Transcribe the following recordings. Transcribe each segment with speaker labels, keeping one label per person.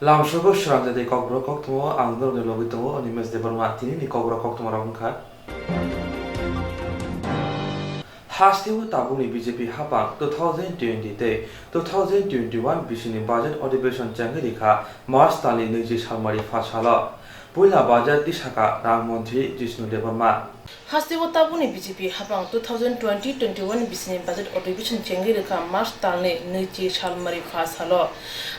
Speaker 1: Lamshogo Swrangchati Kokborok Koktwma Angdor Lobito Animes de Bermati ni Kokborok Koktwma Rongkha Hastiwu Tabuni BJP Hapang 2020-2021 Bisini Budget ଅଧିbeson Changrika March Tali Niji Salmari Fashala Puila Budget Disaka Rang Montri Jishnu Devarma
Speaker 2: Hastiwu Tabuni BJP Hapang 2020-21 Bisini Budget ଅଧିbeson Changrika March Tali Niji Salmari Fashala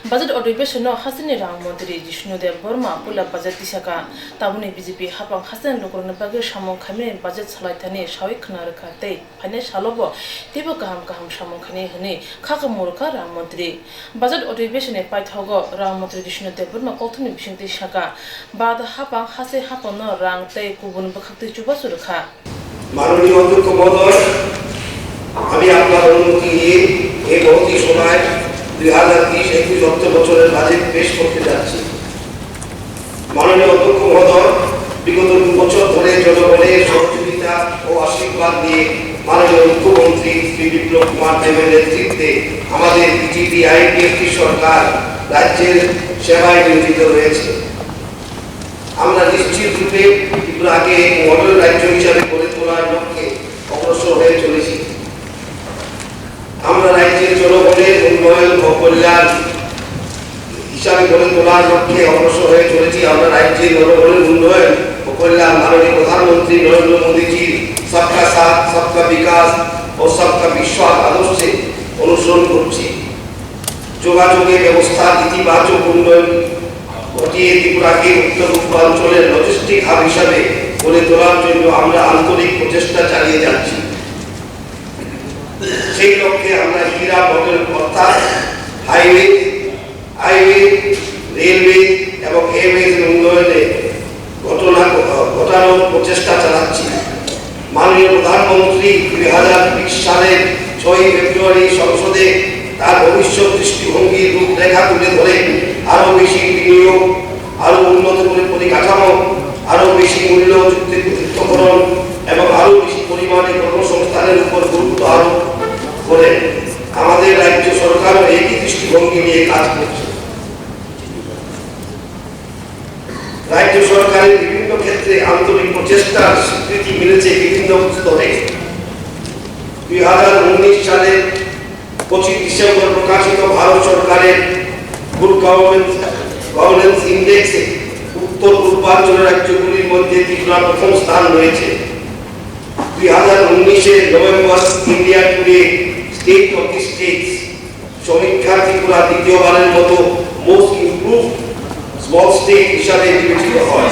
Speaker 2: Budget ଅଧିbeson no Hasini Rang Montri Jishnu Devarma Puila Budget Disaka Tabuni BJP Hapang Hasan Lokorna Bagir Shamon Khamine Budget Salaitani Shawik Knarakate Shalobo Tibo Kaham Shamon Khane Hune Kaka Murka Ram Montri Budget ଅଧିbeson e Paithogo Ram Montri Jishnu Devarma Koltuni Bishinti Shaka Bad Hapang Hase Hapono Rang Te Kubun Bakti Chubasurka
Speaker 3: মাননীয় অধ্যক্ষ মহোদয় আমি আপনার অনুমতি নিয়ে এই বর্তমান সময় 2030-21 অর্থ বছরের বাজেট পেশ করতে যাচ্ছি মাননীয় অধ্যক্ষ মহোদয় বিগত 2 বছর ধরে জনগণের সহযোগিতা ও আশীর্বাদ নিয়ে মাননীয় মুখ্যমন্ত্রী শ্রী বিপ্লব কুমার দেবের নেতৃত্বে আমাদের বিজেপি আইপিএফটি সরকার রাজ্যের সেবায় নিয়োজিত রয়েছে আমরা নিশ্চিত রূপে ত্রিপুরাকে মডেল রাজ্য হিসাবে গড়ে তোলার লক্ষ্যে অগ্রসর হয়ে চলেছি আমরা রাজ্যের জনগণের উন্নয়ন ও কল্যাণ হিসাবে গড়ে তোলার লক্ষ্যে অগ্রসর হয়ে চলেছি আমরা রাজ্যের জনগণের উন্নয়ন ও কল্যাণ মাননীয় প্রধানমন্ত্রী নরেন্দ্র মোদীজির সবকা সাথ সবকা বিকাশ ও সবকা বিশ্বাস আদর্শে অনুসরণ করছি যোগাযোগের ব্যবস্থার ইতিবাচক উন্নয়ন ঘটিয়ে ত্রিপুরাকে উত্তর পূর্বাঞ্চলের লজিস্টিক হাব হিসাবে গড়ে তোলার জন্য আমরা আন্তরিক প্রচেষ্টা চালিয়ে যাচ্ছি সেই লক্ষ্যে আমরা ক্রীড়া মডেল অর্থাৎ হাইওয়ে রেলওয়ে এবং এয়ারওয়েজ উন্নয়নে ঘটানোর প্রচেষ্টা চালাচ্ছি মাননীয় প্রধানমন্ত্রী 2020 সালের 6 ফেব্রুয়ারি সংসদে তার ভবিষ্যৎ দৃষ্টিভঙ্গির রূপরেখা তুলে ধরে আরো বেশি বিনিয়োগ আরো উন্নত পরিকাঠামো আরো বেশি মূল্যযুক্তকরণ এবং আরো বেশি পরিমাণে কর্মসংস্থানের উপর গুরুত্ব আরোপ করে আমাদের রাজ্য সরকারও একই দৃষ্টিভঙ্গি নিয়ে কাজ করছে রাজ্য সরকারের বিভিন্ন ক্ষেত্রে আন্তরিক প্রচেষ্টার স্বীকৃতি মিলেছে বিভিন্ন স্তরে 2019 সালে 25 ডিসেম্বর প্রকাশিত ভারত সরকারের গুড গভর্নেন্স ইন্ডেক্সে উত্তর পূর্বাঞ্চলের রাজ্যগুলির মধ্যে ত্রিপুরা প্রথম স্থান রয়েছে 2019 November India today state of the states সমীক্ষা ত্রিপুরা দ্বিতীয়বারের মতো মোস্ট ইমপ্রুভড স্মল স্টেট হিসাবে বিবেচিত হয়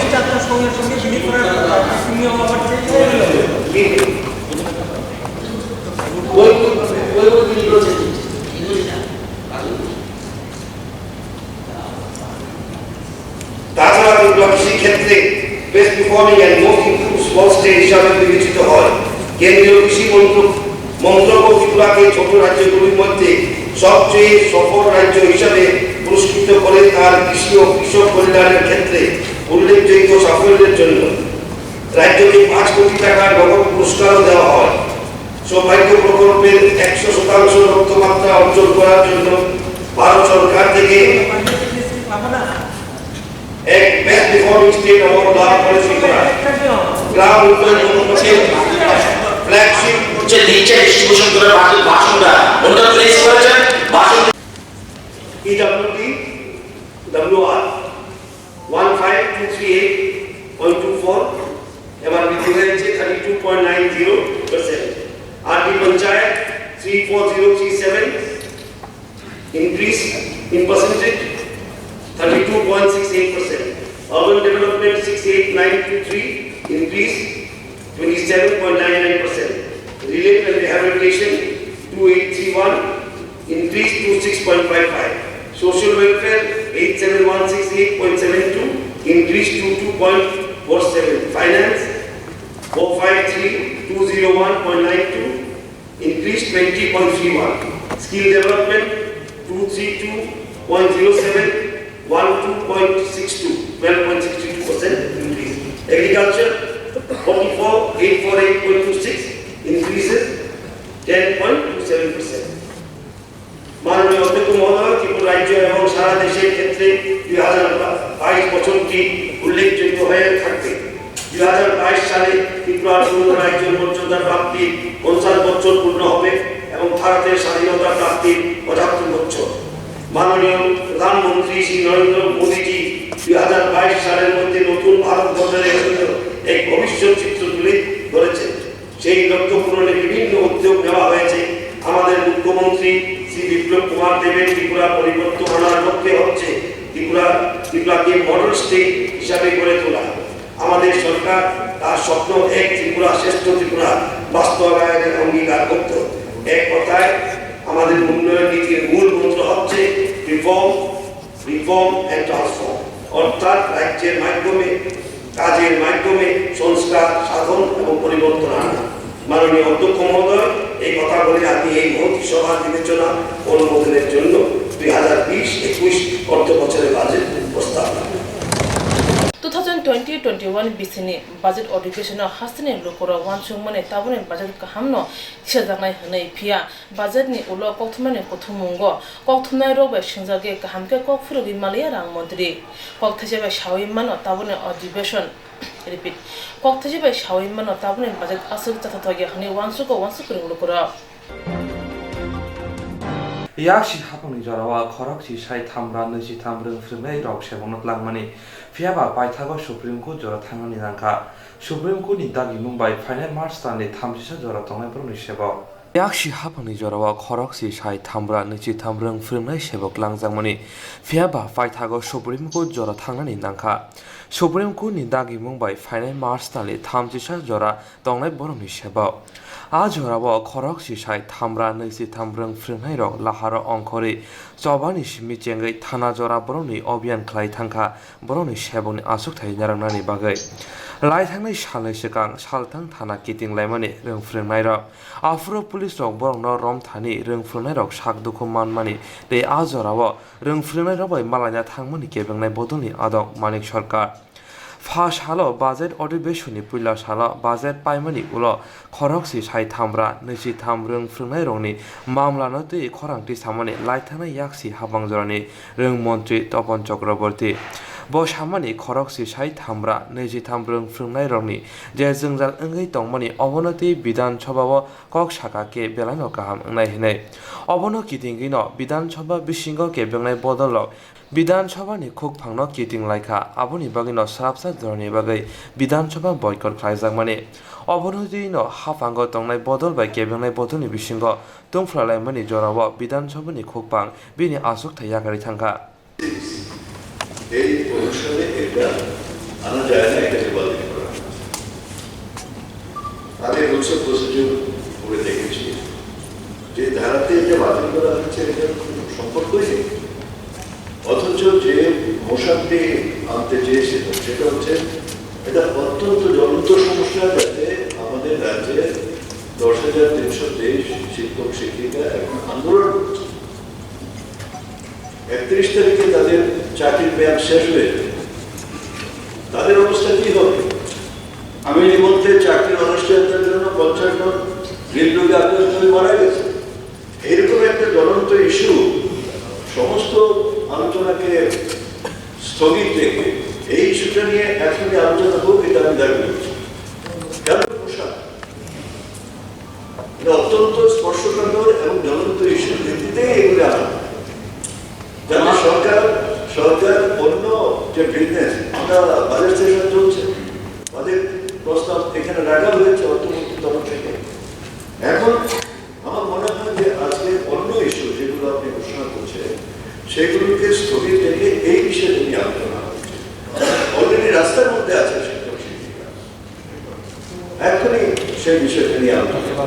Speaker 3: তাছাড়া ত্রিপুরা কৃষি ক্ষেত্রে best performing and most improved small state হিসাবে বিবেচিত হয় কেন্দ্রীয় কৃষি মন্ত্রক ত্রিপুরাকে ছোট রাজ্যগুলির মধ্যে সবচেয়ে সফল রাজ্য হিসাবে পুরস্কৃত করে তার কৃষি ও কৃষক কল্যাণের ক্ষেত্রে উল্লেখযোগ্য সাফল্যের জন্য রাজ্যকে 5 কোটি টাকার নগদ পুরস্কারও দেওয়া হয় সৌভাগ্য প্রকল্পের 100% লক্ষ্যমাত্রা অর্জন করার জন্য ভারত সরকার থেকে এক বেস্ট পারফর্মিং স্টেট অ্যাওয়ার্ড লাভ করেছে গ্রাম উন্নয়ন প্রকল্পের ফ্ল্যাগশিপ
Speaker 4: যে নিচে ডিস্ট্রিবিউশন করে ভাষণটা ওটা প্লেস করেছেন ভাষণ
Speaker 3: PWD WR 15238.24 এবার বিক্রি হয়েছে 32.90%, RD Panchayat 34037 increase in percentage 32.68%, urban development 68923 increase 27.99%, relief and rehabilitation 2831 increase to 6.55, social welfare 87168.72 increase to 2.47, finance 453201.92 increase 20.31, skill development 232.07 12.62 12.62% increase, agriculture 44848.26 increases 10.27%. মাননীয় অধ্যক্ষ মহোদয় রাজ্য এবং সারা দেশের ক্ষেত্রে 2022 বছরটি উল্লেখযোগ্য হয়ে থাকবে। 2022 সালে ত্রিপুরার পূর্ণ রাজ্যের মর্যাদা প্রাপ্তির 50 বছর পূর্ণ হবে এবং ভারতের স্বাধীনতা প্রাপ্তির 75 বছর। মাননীয় প্রধানমন্ত্রী শ্রী নরেন্দ্র মোদীজি 2022 সালের মধ্যে নতুন ভারত গঠনের জন্য এক ভবিষ্যৎ চিত্র তুলে ধরেছেন। সেই লক্ষ্য পূরণে বিভিন্ন উদ্যোগ নেওয়া হয়েছে। আমাদের মুখ্যমন্ত্রী শ্রী বিপ্লব কুমার দেবের ত্রিপুরা পরিবর্তন আনার লক্ষ্যে হচ্ছে ত্রিপুরাকে মডেল স্টেট হিসাবে গড়ে তোলা। আমাদের সরকার তার স্বপ্ন এক ত্রিপুরা শ্রেষ্ঠ ত্রিপুরা বাস্তবায়নের অঙ্গীকার করত। এক কথায় আমাদের উন্নয়ন নীতির মূল মন্ত্র হচ্ছে রিফর্ম এন্ড ট্রান্সফর্ম, অর্থাৎ রাজ্যের মাধ্যমে কাজের মাধ্যমে সংস্কার সাধন এবং পরিবর্তন আনা। মাননীয় অধ্যক্ষ মহোদয়, এই কথা বলে আমি এই মন্ত্রী সভার বিবেচনা অনুমোদনের জন্য 2020-21 অর্থ বছরের বাজেট প্রস্তাব
Speaker 2: 2020-21 BCनि budget अधिवेशन हास्तिनि लोकरा वानसुंगमाने ताबने budget काहामनो थिसाजानाय हनै फिया budget नि उलो कक्थुमाने कथुमुंगो कक्थुमनाय रोबे सिंजागे काहामके ककफुरगि मालिया रां मन्त्री कक्थाजेबे सावैमानो ताबने अधिवेशन रिपीट कक्थाजेबे सावैमानो ताबने budget असुक जाथाथागे हनै वानसुको लोकरा
Speaker 1: याक्षि हाफांनि जरावा खरकसि साइ थामब्रा 23 रोंफ्रोमनाय रक सेबंनक लांमानि फियाबा पाइथागो सुप्रीम कोर्ट जरा थांनानि नांखा सुप्रीम कोर्टनि दागि मुंबाइ फाइनाल मार्च दाननि 30 जरा तंनायफोरनि सेबाव याक्षि हाफांनि जरावा खरकसि साइ थामब्रा 23 रोंफ्रोमनाय सेबक लांजांमानि फियाबा पाइथागो सुप्रीम कोर्ट जरा थांनानि नांखा सुप्रीम कोर्टनि दागि मुंबाइ फाइनाल मार्च दाननि 30 जरा तंनाय बरनि सेबाव आज हराबो खरकसि साइ थामब्रा 23 रोंफ्रोमनाय रक लाहार अंखरि चबानि सिमि चेंगै थाना जरा बरनि अभियान खालाय थांखा बरनि सेबनि आसुकथाय नारांनानि बागै लायथांनाय सालनै सिगां सालथां थाना किटिं लायमानि रोंफ्रोमनाय रक आफुर पुलिस रक बरंनो रमथानि रोंफ्रोमनाय रक साकदुखु मानमानि दे आज हराबो रोंफ्रोमनाय रक मालायना थांमानि केबेंनाय बदलनि आदक मानिक सरकार फास हालो बाजेट अधिवेशननि पुइला साला बाजेट पाइमानि उलो खरकसि साइ थामब्रा 23 रोंफ्रोमनाय रंनि मामलानो दै खरांथि सामानि लायथांनाय याक्षि हाबां जरानि रोंमन्त्रि तपन चक्रवर्ती बसामानि खरकसि साइ थामब्रा 23 रोंफ्रोमनाय रंनि जे जोंजाल ओंगै तंमानि अबनति विधान सभाव कक साकाके बेलानो गाहाम नायहैनाय अबनो किटिंगिनो विधान सभा बिसिंगो केबेंनाय बदल विधानसभानि खुगफांनो किटिं लायखा आबुनि बागैनो सराबसा धरनि बागै विधानसभा बयकट खालायजांमानि अबनदिनो हाफांगो तंनाय बदल बाय केबेंनाय बदलनि बिसिंगो तुंफ्लालायमानि जराव विधानसभानि खुगफां बिनि आसुकथाय यागारि थांखा
Speaker 5: এই অনুষ্ঠানে এটা আনা যায় না, এটাকে বাতিল করা। আমি রুলস অফ প্রসিডিউর করে দেখেছি যে ধারাতে এটা বাতিল করা হচ্ছে এটা সম্পর্কই নেই, অথচ যে মোশনটি আনতে চেয়েছিল সেটা হচ্ছে এটা অত্যন্ত জ্বলন্ত সমস্যা, যাতে আমাদের রাজ্যে 10,323 শিক্ষক শিক্ষিকা এখন আন্দোলন করছে। 31 তারিখে তাদের চাকরির মেয়াদ শেষ হয়ে যাবে, তাদের অবস্থা কি হবে? আমি ইতিমধ্যে চাকরির অনিশ্চয়তার জন্য 50 জন হৃদরোগে আক্রান্ত হয়ে মারা গেছে। এইরকম একটা জ্বলন্ত ইস্যু সমস্ত আলোচনাকে স্থগিত রেখে এই ইস্যুটা নিয়ে এখনই আলোচনা হোক, এটা আমি দাবি করছি। এটা অত্যন্ত স্পর্শকাতর এবং জ্বলন্ত ইস্যুর ভিত্তিতে এগুলি আনা, যাতে সরকার অন্য যে বিজনেস, আমরা বাজেট সেশন চলছে, বাজেট প্রস্তাব এখানে রাখা হয়েছে অর্থমন্ত্রীর তরফ থেকে। এখন আমার মনে হয় যে আজকে অন্য ইস্যু যেগুলো আপনি ঘোষণা করছেন সেগুলোকে স্থগিত রেখে এই বিষয়ে নিয়ে আলোচনা হচ্ছে। অলরেডি রাস্তার মধ্যে আছে শিক্ষক শিক্ষিকা, এখনই সেই বিষয়টা নিয়ে আলোচনা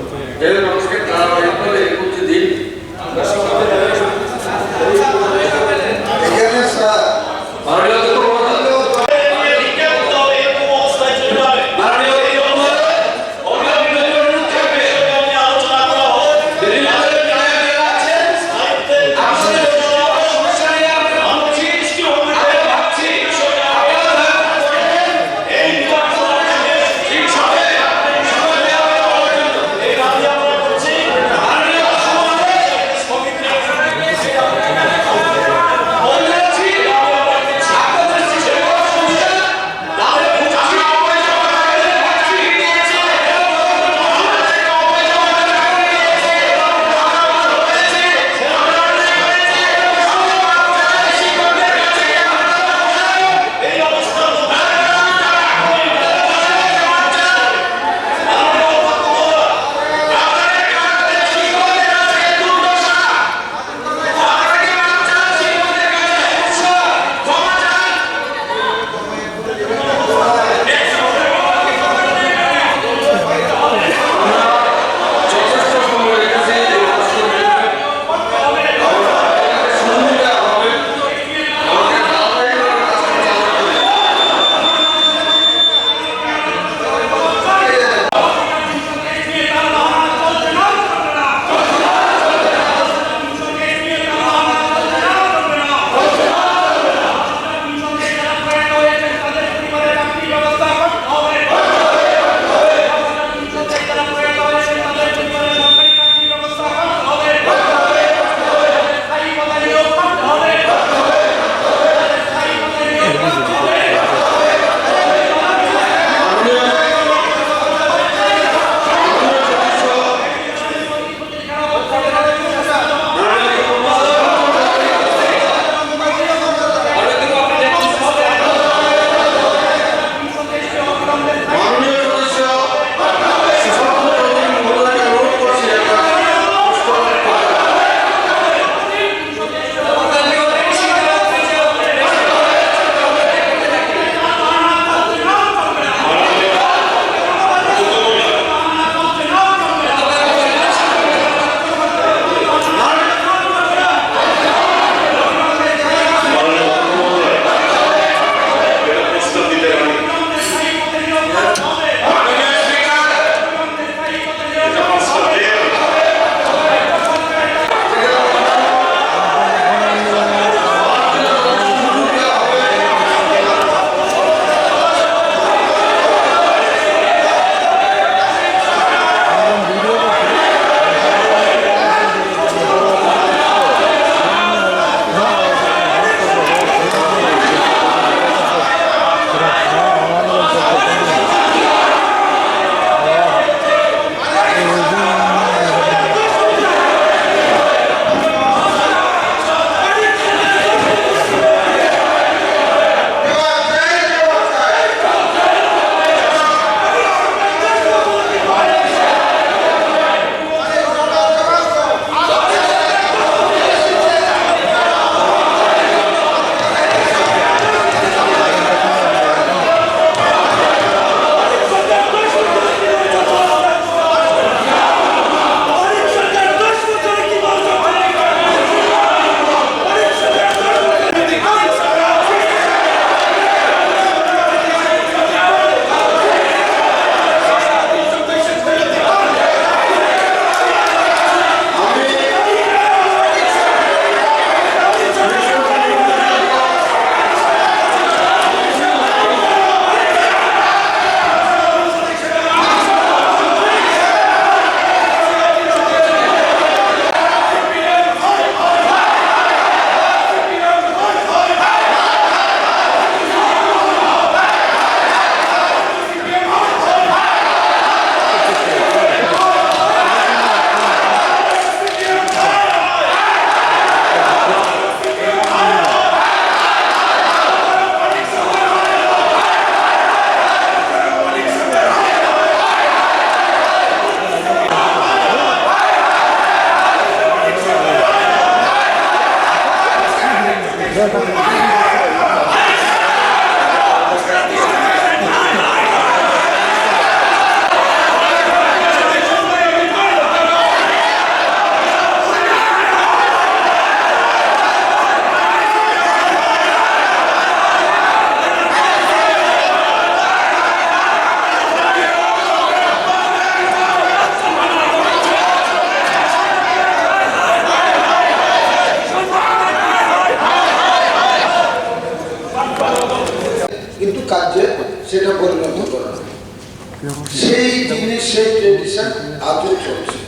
Speaker 3: সেই ট্রেডিশন আজও চলছে।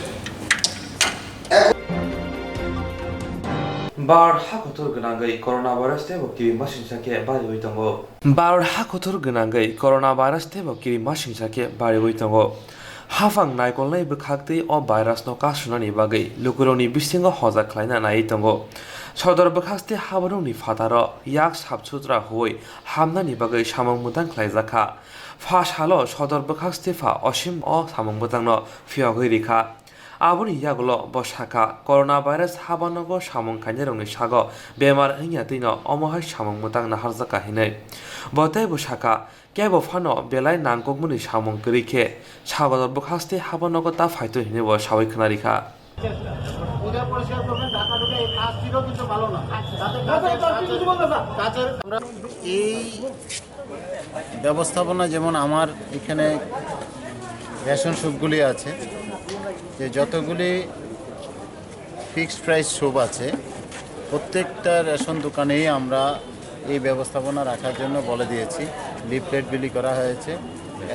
Speaker 1: Bar hakotor genangai coronavirus tebo kiri mashinsake bari oitongo. Bar hakotor genangai coronavirus tebo kiri mashinsake bari oitongo. Hafang naikolnai bkhakti o virus no kasunani bagai lukuroni bisingo hoja khlaina nai tongo. Sodor bkhakti habarungni fataro yak sabsutra hoi hamnani bagai samang mutang khlaijaka. Fas halo sodor bkhakti fa osim o samang mutangno fiogoi rikha. Aboni yagulo bosaka coronavirus habanogo samong kanyerongni sago bemar hingyatina omohai samong mutang naharjaka hinai botai bosaka kebo fano belai nangkokmuni samong krike sagodor bokhaste habanogo ta faito hinebo sawai khonarikha
Speaker 6: এই ব্যবস্থাপনা যেমন আমার এখানে ration শপগুলি আছে যে যতগুলি fixed price shop আছে প্রত্যেকটা রেশন দোকানেই আমরা এই ব্যবস্থাপনা রাখার জন্য বলে দিয়েছি লিফলেট বিলি করা হয়েছে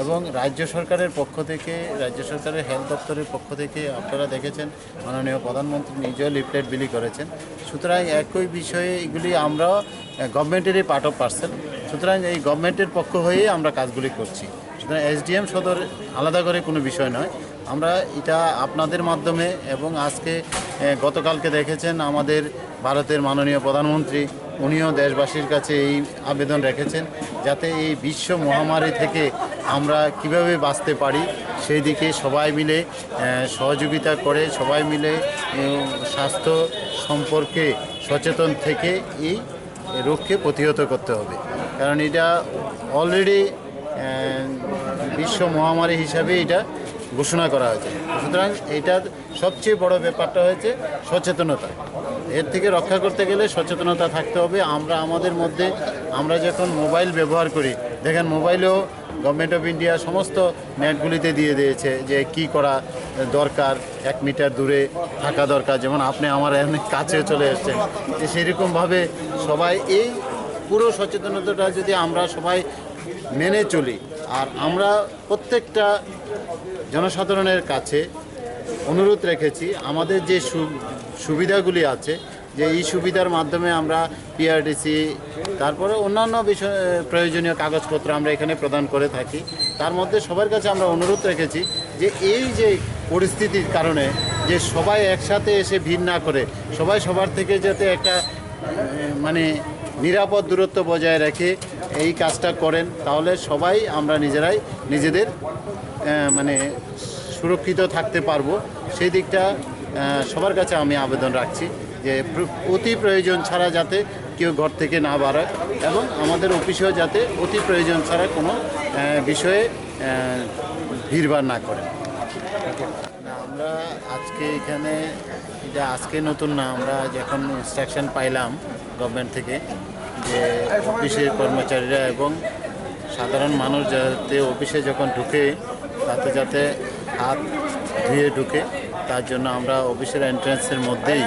Speaker 6: এবং রাজ্য সরকারের পক্ষ থেকে রাজ্য সরকারের হেলথ দপ্তরের পক্ষ থেকে আপনারা দেখেছেন মাননীয় প্রধানমন্ত্রী নিজেও লিফলেট বিলি করেছেন সুতরাং একই বিষয়ে এগুলি আমরা গভর্নমেন্টেরই পার্ট অফ পার্সেল সুতরাং এই গভর্নমেন্টের পক্ষ হয়েই আমরা কাজগুলি করছি সুতরাং এসডিএম সদর আলাদা করে কোনো বিষয় নয় আমরা এটা আপনাদের মাধ্যমে এবং আজকে গতকালকে দেখেছেন আমাদের ভারতের মাননীয় প্রধানমন্ত্রী উনিও দেশবাসীর কাছে এই আবেদন রেখেছেন যাতে এই বিশ্ব মহামারী থেকে আমরা কিভাবে বাঁচতে পারি সেই দিকে সবাই মিলে সহযোগিতা করে সবাই মিলে স্বাস্থ্য সম্পর্কে সচেতন থেকে এই রোগকে প্রতিহত করতে হবে কারণ এটা অলরেডি বিশ্ব মহামারী হিসাবে এটা ঘোষণা করা হয়েছে সুতরাং এইটার সবচেয়ে বড় ব্যাপারটা হয়েছে সচেতনতা এর থেকে রক্ষা করতে গেলে সচেতনতা থাকতে হবে আমরা আমাদের মধ্যে আমরা যখন মোবাইল ব্যবহার করি দেখেন মোবাইলেও গভর্নমেন্ট অফ ইন্ডিয়া সমস্ত নেটগুলিতে দিয়ে দিয়েছে যে কি করা দরকার 1 মিটার দূরে থাকা দরকার যেমন আপনি আমার অনেক কাছেও চলে এসেছেন যে সেরকমভাবে সবাই এই পুরো সচেতনতাটা যদি আমরা সবাই মেনে চলি আর আমরা প্রত্যেকটা জনসাধারণের কাছে অনুরোধ রেখেছি আমাদের যে সুবিধাগুলি আছে যে এই সুবিধার মাধ্যমে আমরা পিআরটিসি তারপরে অন্যান্য বিষয় প্রয়োজনীয় কাগজপত্র আমরা এখানে প্রদান করে থাকি তার মধ্যে সবার কাছে আমরা অনুরোধ রেখেছি যে এই যে পরিস্থিতির কারণে যে সবাই একসাথে এসে ভিড় না করে সবাই সবার থেকে যাতে একটা মানে নিরাপদ দূরত্ব বজায় রেখে এই কাজটা করেন তাহলে সবাই আমরা নিজেরাই নিজেদের মানে সুরক্ষিত থাকতে পারবো সেই দিকটা সবার কাছে আমি আবেদন রাখছি যে অতি প্রয়োজন ছাড়া যাতে কেউ ঘর থেকে না বাড়ায় এবং আমাদের অফিসেও যাতে অতি প্রয়োজন ছাড়া কোনো বিষয়ে ভিড়ভাড় না করে আমরা আজকে এখানে এটা আজকে নতুন না আমরা যখন ইনস্ট্রাকশন পাইলাম গভর্নমেন্ট থেকে যে অফিসের কর্মচারীরা এবং সাধারণ মানুষ যাতে অফিসে যখন ঢুকে তাতে যাতে হাত ধুয়ে ঢুকে তার জন্য আমরা অফিসের এন্ট্রান্সের মধ্যেই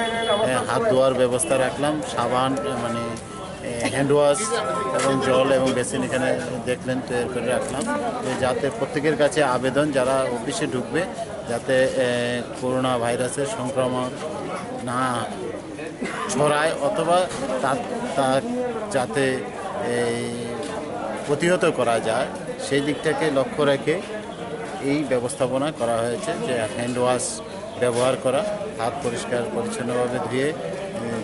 Speaker 6: হাত ধোয়ার ব্যবস্থা রাখলাম সাবান মানে হ্যান্ড ওয়াশ এবং জল এবং বেসিন এখানে দেখলেন তৈরি করে রাখলাম যাতে প্রত্যেকের কাছে আবেদন যারা অফিসে ঢুকবে যাতে করোনা ভাইরাসের সংক্রমণ না ছড়ায় অথবা তা যাতে প্রতিহত করা যায় সেই দিকটাকে লক্ষ্য রেখে এই ব্যবস্থাপনা করা হয়েছে যে হ্যান্ড ওয়াশ ব্যবহার করা হাত পরিষ্কার পরিচ্ছন্নভাবে ধুয়ে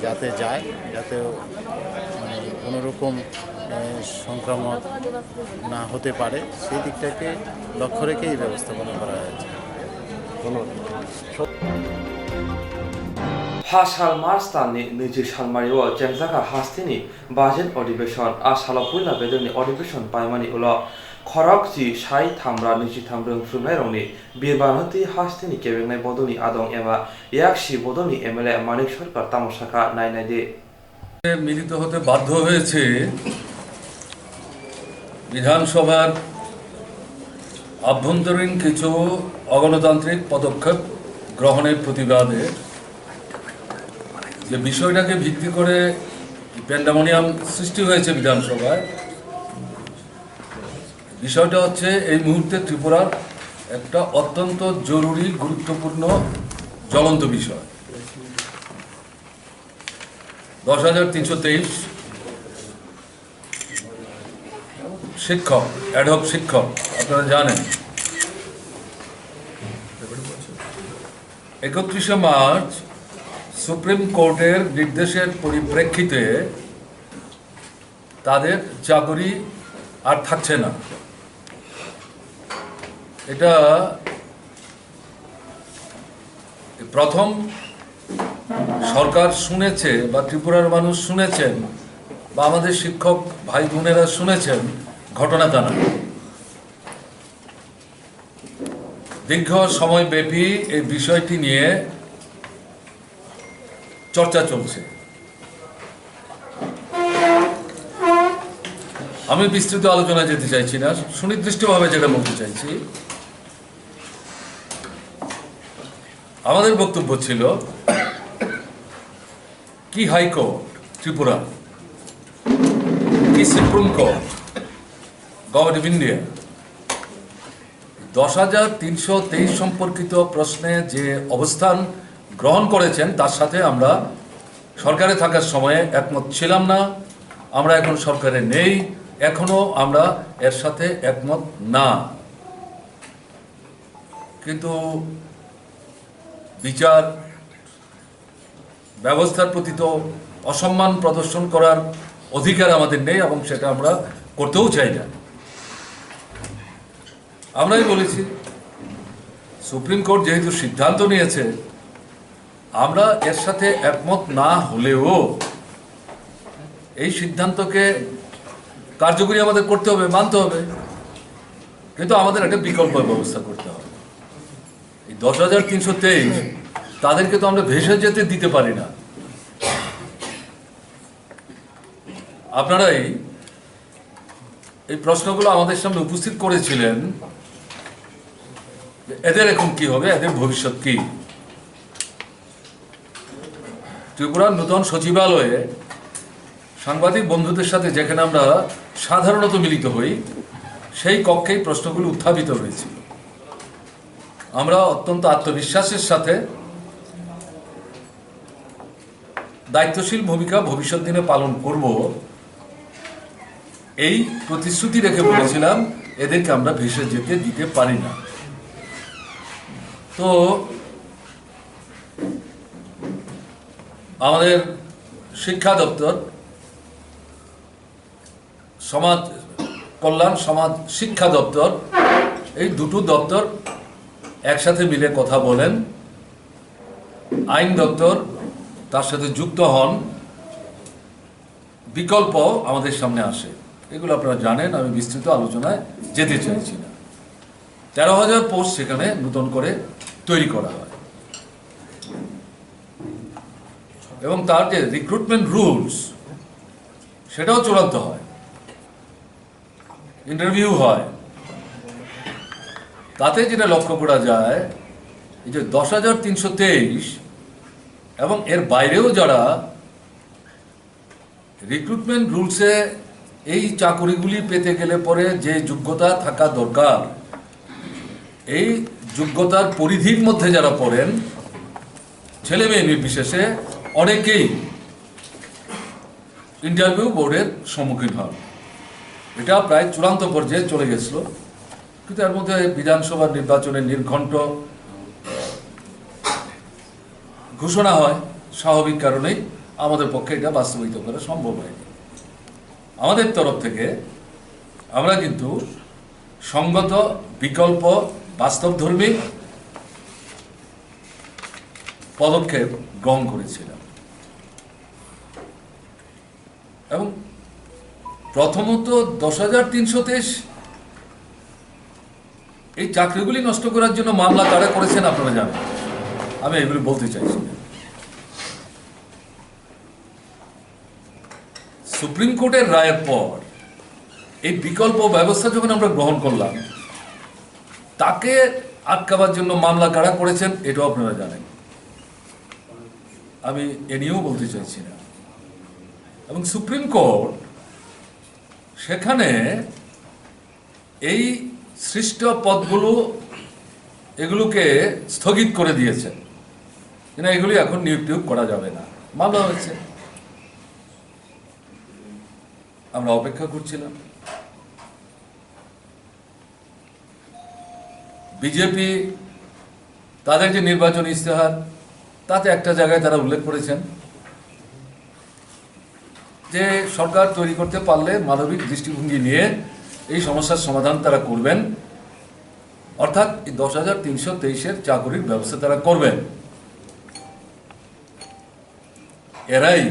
Speaker 6: যাতে যায় যাতে মানে কোনোরকম সংক্রমণ না হতে পারে সেই দিকটাকে লক্ষ্য রেখে এই ব্যবস্থাপনা করা হয়েছে
Speaker 1: Hashal Marstani Niji Shalmario Jemzaka Hastini Bajen Odibeshon Ashalapula Bedoni Odibeshon Paimani Ulo Korokji Shai Tamra Niji Tamrung Frumeroni Birbanoti Hastini Kevin Bodoni Adong Eva Yakshi Bodoni Emele Manik Shorkar Tamoshaka Nainadi
Speaker 7: মিলিত হতে বাধ্য হয়েছে বিধানসভার আভ্যন্তরীণ কিছু অগণতান্ত্রিক পদক্ষেপ গ্রহণের প্রতিবাদে যে বিষয়টাকে ভিত্তি করে প্যান্ডামোনিয়াম সৃষ্টি হয়েছে বিধানসভায় বিষয়টা হচ্ছে এই মুহূর্তে ত্রিপুরার একটা অত্যন্ত জরুরি গুরুত্বপূর্ণ জ্বলন্ত বিষয়। 10,323 শিক্ষক, অ্যাডহক শিক্ষক, আপনারা জানেন 31শে মার্চ সুপ্রিম কোর্টের নির্দেশের পরিপ্রেক্ষিতে তাদের চাকরি আর থাকছে না। এটা প্রথম সরকার শুনেছে বা ত্রিপুরার মানুষ শুনেছেন বা আমাদের শিক্ষক ভাই বোনেরা শুনেছেন, ঘটনা তা না। দীর্ঘ সময়ব্যাপী এই বিষয়টি নিয়ে চর্চা চলছে। আমি বিস্তৃত আলোচনায় যেতে চাইছি না, সুনির্দিষ্টভাবে যেটা বলতে চাইছি, আমাদের বক্তব্য ছিল কি হাইকোর্ট ত্রিপুরা, কি supreme court, government of India 10,323 সম্পর্কিত প্রশ্নে যে অবস্থান গ্রহণ করেছেন তার সাথে আমরা সরকারে থাকার সময়ে একমত ছিলাম না। আমরা এখন সরকারে নেই, এখনো আমরা এর সাথে একমত না। কিন্তু বিচার ব্যবস্থার প্রতি তো অসম্মান প্রদর্শন করার অধিকার আমাদের নেই এবং সেটা আমরা করতেও চাই না। আমরাই বলেছি সুপ্রিম কোর্ট যেহেতু সিদ্ধান্ত নিয়েছে, আমরা এর সাথে একমত না হলেও এই সিদ্ধান্তকে কার্যকরী আমাদের করতে হবে, মানতে হবে, কিন্তু আমাদের একটা বিকল্প ব্যবস্থা করতে হবে। এই 10,323 তাদেরকে তো আমরা ভেসে যেতে দিতে পারি না। আপনারাই এই প্রশ্নগুলো আমাদের সামনে উপস্থিত করেছিলেন, এদের এখন কি হবে, এদের ভবিষ্যৎ কি। ত্রিপুরার নূতন সচিবালয়ে সাংবাদিক বন্ধুদের সাথে যেখানে আমরা সাধারণত মিলিত হই, সেই কক্ষেই প্রশ্নগুলো উত্থাপিত হয়েছিল। আমরা অত্যন্ত আত্মবিশ্বাসের সাথে দায়িত্বশীল ভূমিকা ভবিষ্যৎ দিনে পালন করব, এই প্রতিশ্রুতি রেখে বলেছিলাম এদেরকে আমরা ভেসে যেতে দিতে পারি না। তো আমাদের শিক্ষা দপ্তর, সমাজ কল্যাণ, সমাজ শিক্ষা দপ্তর, এই দুটো দপ্তর একসাথে মিলে কথা বলেন, আইন দপ্তর তার সাথে যুক্ত হন, বিকল্প আমাদের সামনে আসে। এগুলো আপনারা জানেন, আমি বিস্তৃত আলোচনায় যেতে চাইছি না। 13,000 পোস্ট সেখানে নতুন করে তৈরি করা হয় এবং তার যে রিক্রুটমেন্ট রুলস সেটাও চূড়ান্ত হয়, ইন্টারভিউ হয়। তাতে যেটা লক্ষ্য করা যায়, এই যে 10,323 এবং এর বাইরেও যারা রিক্রুটমেন্ট রুলসে এই চাকরিগুলি পেতে গেলে পরে যে যোগ্যতা থাকা দরকার, এই যোগ্যতার পরিধির মধ্যে যারা পড়েন, ছেলে মেয়ে নির্বিশেষে অনেকেই ইন্টারভিউ বোর্ডের সম্মুখীন হন। এটা প্রায় চূড়ান্ত পর্যায়ে চলে গেছিল, কিন্তু এর মধ্যে বিধানসভা নির্বাচনের নির্ঘণ্ট ঘোষণা হয়, স্বাভাবিক কারণেই আমাদের পক্ষে এটা বাস্তবায়িত করা সম্ভব হয়নি। আমাদের তরফ থেকে আমরা কিন্তু সঙ্গত বিকল্প বাস্তবধর্মী পদক্ষেপ গ্রহণ করেছিলাম। এবং প্রথমত 10,323 এই চাকরিগুলি নষ্ট করার জন্য মামলা কারা করেছেন আপনারা জানেন, আমি এগুলি বলতে চাইছি না। সুপ্রিম কোর্টের রায়ের পর এই বিকল্প ব্যবস্থা যখন আমরা গ্রহণ করলাম, তাকে আটকাবার জন্য মামলা কারা করেছেন এটাও আপনারা জানেন, আমি এ নিয়েও বলতে চাইছি না। এবং সুপ্রিম কোর্ট সেখানে এই সৃষ্ট পদগুলো এগুলোকে স্থগিত করে দিয়েছেন, এগুলি এখন নিয়োগ টিয়োগ করা যাবে না, মামলা হয়েছে। আমরা অপেক্ষা করছিলাম। বিজেপি তাদের যে নির্বাচনী ইস্তেহার, তাতে একটা জায়গায় তারা উল্লেখ করেছেন যে সরকার তৈরি করতে পারলে মানবিক দৃষ্টিভঙ্গি নিয়ে এই সমস্যার সমাধান তারা করবেন, অর্থাৎ 10,323-এর চাকরির ব্যবস্থা তারা করবেন। এরাই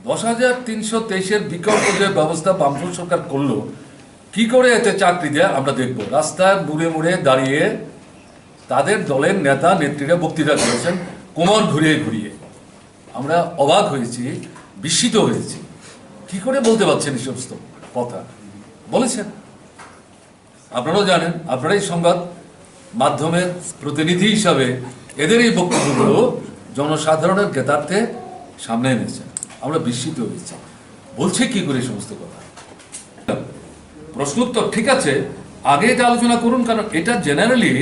Speaker 7: 10,323-এর বিকল্প যে ব্যবস্থা বামফ্রন্ট সরকার করলো, কি করে এতে চাকরি দেয় আমরা দেখব। রাস্তায় মুড়ে মুড়ে দাঁড়িয়ে তাদের দলের নেতা নেত্রীরা বক্তৃতা করেছেন কোমর ঘুরিয়ে ঘুরিয়ে। আমরা অবাক হয়েছি, বিস্মিত হয়েছি, কি করে বলতে পারছেন এই সমস্ত কথা বলেছেন। আপনারাও জানেন, আপনারাই সংবাদ মাধ্যমের প্রতিনিধি হিসাবে এদের এই বক্তব্যগুলো জনসাধারণের জ্ঞাতার্থে সামনে এনেছেন। আমরা বিস্মিত হয়েছি, বলছে কি করে সমস্ত কথা। প্রশ্ন উত্তর ঠিক আছে, আগে এটা আলোচনা করুন, কারণ এটা জেনারেলি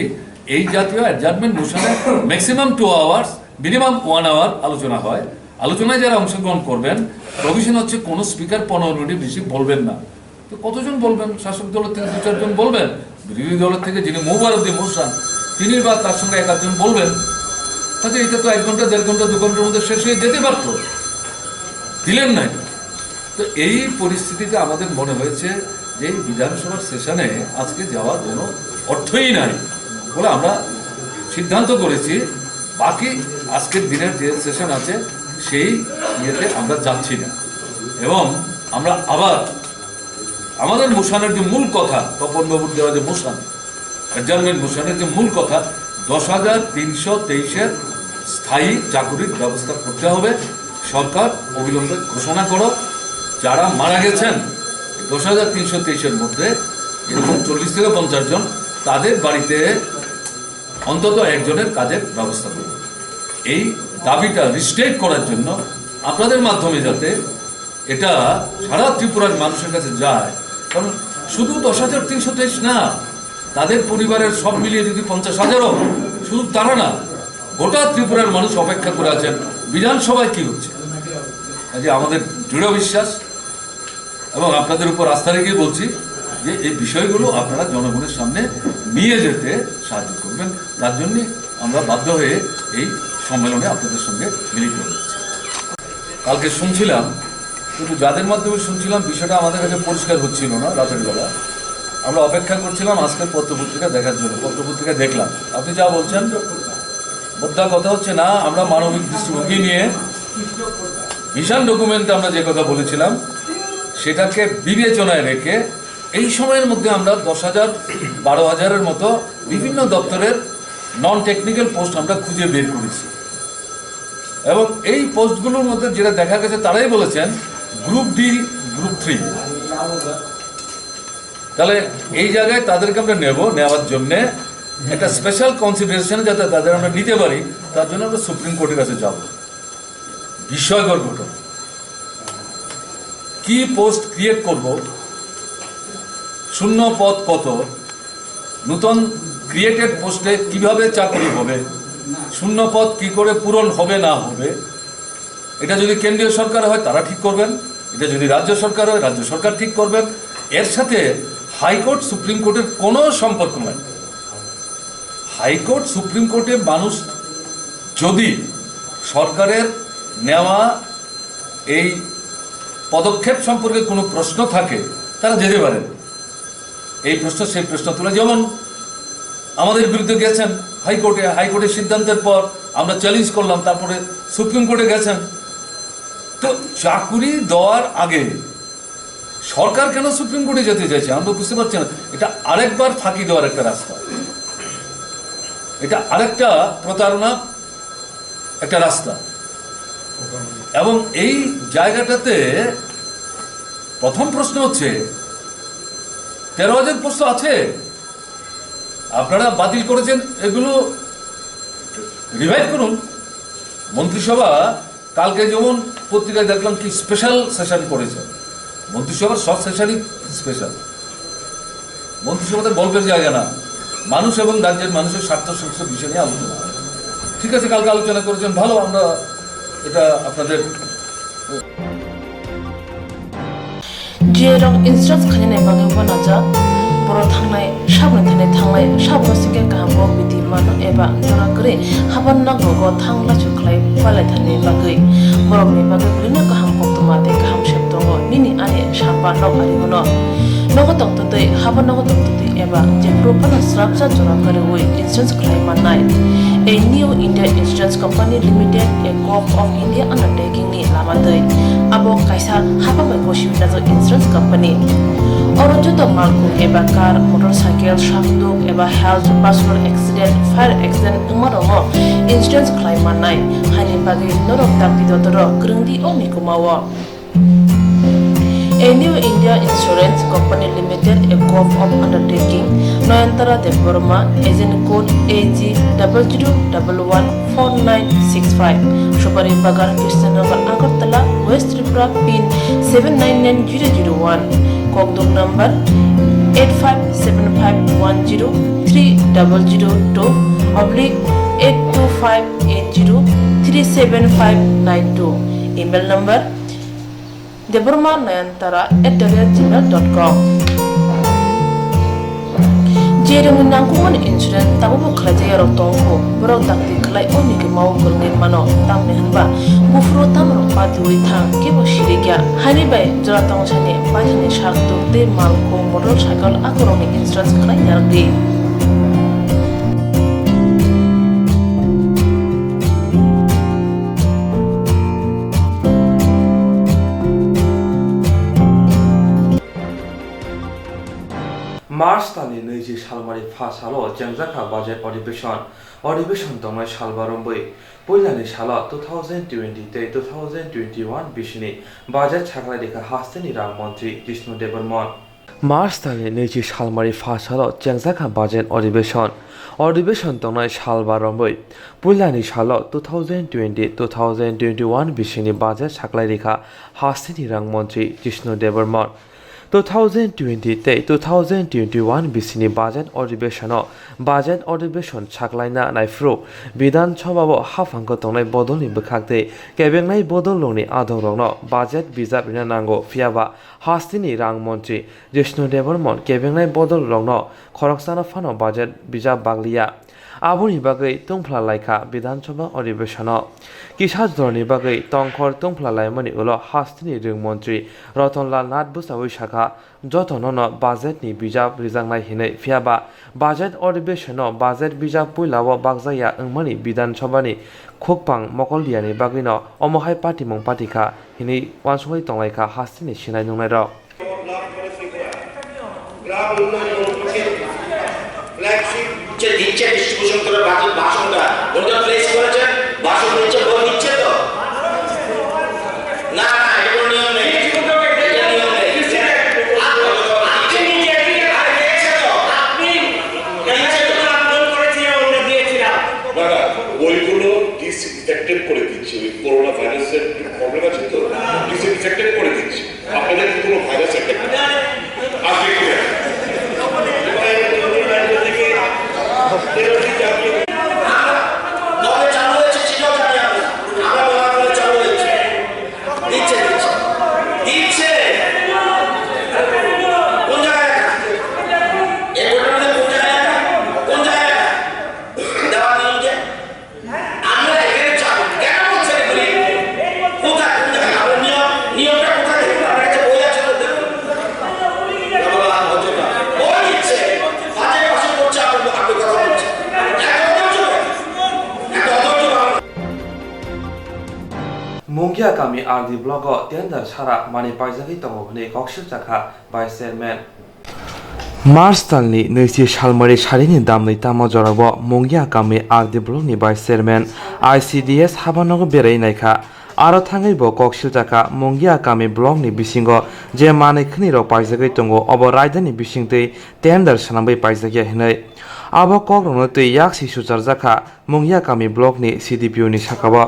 Speaker 7: এই জাতীয় অ্যাডজাস্টমেন্ট মোশনে ম্যাক্সিমাম 2 আওয়ার্স, মিনিমাম 1 আওয়ার আলোচনা হয়। আলোচনায় যারা অংশগ্রহণ করবেন, প্রভিশন হচ্ছে কোনো স্পিকার 15 মিনিট বেশি বলবেন না। তো কতজন বলবেন? শাসক দলের থেকে 2-4 জন বলবেন, বিরোধী দলের থেকে যিনি মুভার অব দি মোশন তিনি বা তার সঙ্গে 1 জন বলবেন। তাহলে এটা তো 1 ঘন্টা, 1.5 ঘন্টা, 2 ঘন্টার মধ্যে শেষ হয়ে যেতে পারত, দিলেন না। তো এই পরিস্থিতিতে আমাদের মনে হয়েছে যে এই বিধানসভার সেশনে আজকে যাওয়ার কোনো অর্থই নাই বলে আমরা সিদ্ধান্ত করেছি বাকি আজকের দিনের যে সেশন আছে সেই ইয়েতে আমরা যাচ্ছি না। এবং আমরা আবার আমাদের মোশনের যে মূল কথা, তপনবাবুর দেওয়া যে মোশন, অ্যাডজার্নমেন্ট মোশনের যে মূল কথা, 10,323-এর স্থায়ী চাকরির ব্যবস্থা করতে হবে। সরকার অবিলম্বে ঘোষণা করো, যারা মারা গেছেন 10,323-এর মধ্যে এরকম 40 থেকে 50 জন, তাদের বাড়িতে অন্তত 1 জনের কাজের ব্যবস্থা করবে। এই দাবিটা রিস্টেট করার জন্য আপনাদের মাধ্যমে যাতে এটা সারা ত্রিপুরার মানুষের কাছে যায়, কারণ শুধু 10,323 না, তাদের পরিবারের সব মিলিয়ে যদি 50,000-ও, শুধু তারা না, গোটা ত্রিপুরার মানুষ অপেক্ষা করে আছেন বিধানসভায় কি হচ্ছে। কাজে আমাদের দৃঢ় বিশ্বাস এবং আপনাদের উপর আস্থা রেখে বলছি যে এই বিষয়গুলো আপনারা জনগণের সামনে নিয়ে যেতে সাহায্য করবেন। তার জন্যই আমরা বাধ্য হয়ে এই সম্মেলনে আপনাদের সঙ্গে মিলিত হয়েছি। কালকে শুনছিলাম, কিন্তু যাদের মাধ্যমে শুনছিলাম বিষয়টা আমাদের কাছে পরিষ্কার হচ্ছিল না। রাতের বেলা আমরা অপেক্ষা করছিলাম আজকের পত্রপত্রিকা দেখার জন্য। পত্রপত্রিকা দেখলাম, আপনি যা বলছেন বোধা কথা হচ্ছে না। আমরা মানবিক দৃষ্টিভঙ্গি নিয়ে ভিশন ডকুমেন্টে আমরা যে কথা বলেছিলাম সেটাকে বিবেচনায় রেখে এই সময়ের মধ্যে আমরা 10,000, 12,000-এর মতো বিভিন্ন দপ্তরের নন টেকনিক্যাল পোস্ট আমরা খুঁজে বের করেছি। এবং এই পোস্টগুলোর মধ্যে যেটা দেখা গেছে তারাই বলেছেন গ্রুপ ডি, গ্রুপ 3। তাহলে এই জায়গায় তাদেরকে আমরা নেওয়ার জন্য একটা স্পেশাল কনসিডারেশন যাতে তাদের আমরা নিতে পারি, তার জন্য আমরা সুপ্রিম কোর্টের কাছে যাব। বিস্ময়কর ঘটনা, কি পোস্ট ক্রিয়েট করব, শূন্য পদ কত, নতুন ক্রিয়েটেড পোস্টে কিভাবে চাকরি হবে, শূন্য পদ কি করে পূরণ হবে না হবে, এটা যদি কেন্দ্রীয় সরকার হয় তারা ঠিক করবেন, এটা যদি রাজ্য সরকার হয় রাজ্য সরকার ঠিক করবেন। এর সাথে হাইকোর্ট, সুপ্রিম কোর্টের কোনো সম্পর্ক নাই। হাইকোর্ট, সুপ্রিম কোর্টে মানুষ যদি সরকারের নেওয়া এই পদক্ষেপ সম্পর্কে কোনো প্রশ্ন থাকে তারা যেতে পারেন। এই প্রশ্ন সেই প্রশ্ন তুলে, যেমন আমাদের বিরুদ্ধে গেছেন হাইকোর্টে, হাইকোর্টের সিদ্ধান্তের পর আমরা চ্যালেঞ্জ করলাম, তারপরে সুপ্রিম কোর্টে গেছেন। তো চাকুরি দেওয়ার আগে সরকার কেন সুপ্রিম কোর্টে যেতে চাইছে আমরা বুঝতে পারছি না। এটা আরেকবার ফাঁকি দেওয়ার একটা রাস্তা, এটা আরেকটা প্রতারণা একটা রাস্তা। এবং এই জায়গাটাতে প্রথম প্রশ্ন হচ্ছে 13,000 পোস্ট আছে, আপনারা বাতিল করেছেন, এগুলো রিভাইভ করুন। মন্ত্রিসভা কালকে যেমন পত্রিকায় দেখলাম কি স্পেশাল সেশন করেছে, মন্ত্রিসভার সব সেশনই স্পেশাল। মন্ত্রিসভাতে গল্পের জায়গা না, মানুষ এবং রাজ্যের মানুষের স্বার্থ সুরক্ষা বিষয় নিয়ে আলোচনা হয়। ঠিক আছে, কালকে আলোচনা করেছেন, ভালো, আমরা এটা আপনাদের
Speaker 2: जेराव इंस्ट्राक्ट खालामनाय बागैबो नाजा बर' थांनाय साबोन थांनाय साबो सिंगे गाहामो बिदि मानो एबा जरा करे हाबा नांगौ थांला सुख्लाय फालाय थानाय बागै बर'नि बागै बिदिनो गाहाम कक्टमा दे गाहाम सेब दङ निनि आने साबा नाव आरिमोनो नगो दंतदै हाबा नगो दंतदै एबा जे प्रपाना स्राबजा जरा करे वे इंस्ट्राक्ट खालाय मानाय A new India Insurance Company Limited, a co-op of India undertaking ni lamadai. Abo kaisa haba mai goshi nazo insurance company. Orojo to malku eba car, motorcycle, shaftu eba health, personal accident, fire accident umarongo insurance claim manai. Hani bagi norok takdi dotoro krungdi oni kumawa. A new India Insurance Company Limited, a co-op of undertaking, Noyantara de Burma, agent code AG00114965, Shubari Bagar, Krishnagar, Agartala, West Tripura, PIN 799001, Kokdum number 857510-82580375592, email number deburmanayantara@gmail.com. Jerung nangkuman insurance tabu kerja rotongko berok takti kelai oni ke mau kernet mano tam nehanba bufro tam ropa duri thang ke bosiriga hani bai jora tong chane bajine shakto te malko motorcycle akoroni insurance kelai yardi.
Speaker 1: मार्च तानि 20 सालमारि first सालो जेंजाखा budget अधिवेशन दंनाय सालबारंबै पहिलानि साला 2020 ते 2021 बिसिनि budget साख्लायरेखा हास्तेनि रां मन्त्री जिष्णुदेव बर्मन मार्च तानि 20 सालमारि first सालो जेंजाखा बाजेट अधिवेशन दंनाय सालबारंबै पहिलानि साला 2020-2021 बिसिनि बाजेट साख्लायरेखा हास्तेनि रां मन्त्री जिष्णुदेव बर्मन 2020-2021 बिसिनि बाजेट अधिवेशन साख्लायना नायफ्रु विधान सभाव हाफांखो तंनाय बदलनि बोखाखते केबेंनाय बदलनि आदरंनो बाजेट बिजाब रिना नांगौ फियाबा हास्तिनि रां मन्त्री जिष्णुदेव बर्मन केबेंनाय बदलरंनो खरकसाना फानो बाजेट बिजाब बाग्लिया आबुनि बागै तंफ्ला लायखा विधानसभा अधिवेशन किसाजरनि बागै तंखर तंफ्ला लायमनि उलो हास्तिनि रों मन्त्री रतनलाल नाथ बुसावै शाखा जतननो बाजेटनि बिजाब रिजांनाय हिनै फियाबा बाजेट अधिवेशन बाजेट बिजाब पुइलाव बागजाया अंमनि विधानसभानि खुकपां मकलदियानि बागैनो अमहाय पार्टीमं पार्टीखा हिनै वानसङै तंलायखा हास्तिनि सिनाय नुनाय र
Speaker 4: যে দিচ্ছে ডিস্ট্রিবিউশন করে ভাষণটা ওটা প্লেস করেছেন ভাষণ দিচ্ছে বই দিচ্ছে তো না না এটা কোনো নিয়ম নেই এটা নিয়ম নেই আপনি নিজে আর দিয়েছে তো আপনি দিয়েছে তো আন্দোলন করেছিলেন ওটা দিয়েছিলাম
Speaker 8: না না ওইগুলো ডিসইনফেক্টেড করে দিচ্ছে ওই করোনা ভাইরাসের প্রবলেম আছে তো ডিসইনফেক্টেড করে দিচ্ছে আপনাদের কি কোনো ভাইরাস অ্যাটাক আসবে কি
Speaker 1: Mungia kami ardi blogo tender sara mani paizagi tongobni kokshil chakha by chairman Mars talni 20 salmari sarini damni tamo jorabo Mungia kami ardi blogni by chairman ICDS habanogo berei naikha aro thangai bo kokshil chakha Mungia kami blogni bisingo je mani khni ro paizagi tongo obo rajdani bisingtei tender sanambai paizagi hinai abo kokrongno tei yaksi suchar jakha Mungia kami blogni CDPO ni sakaba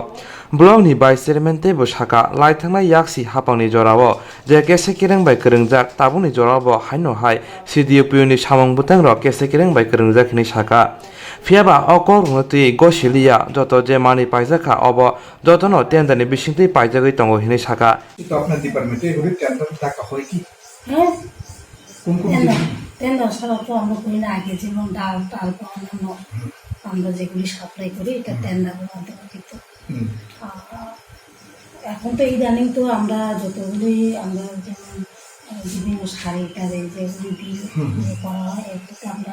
Speaker 1: Blogni Vice Chairman tebo saka laithangna yaksi hapangni jorao je kese kireng bai kerengjak tabuni jorao haino hai CDUPU ni samong butang ro kese kireng bai kerengjak ni saka Fiaba okor ngati gosilia joto je mani paijaka obo jotono tendani bisingti paijagoi tongo hini saka
Speaker 9: তো আপনার ডিপার্টমেন্টে এগুলি tender ডাকা হয় কি
Speaker 10: হ্যাঁ
Speaker 9: কোন কোন
Speaker 10: টেন্ডার ছাড়া তো আমরা করি না আগে যেমন ডাল টাল বা অন্যান্য আমরা যেগুলি সাপ্লাই করি এটা টেন্ডারের মাধ্যমে কিন্তু এখন তো ইদানিং তো আমরা যতগুলি আমরা যেমন বিভিন্ন শাড়ি টাড়ি যেগুলি বিল করা হয় এগুলোতে আমরা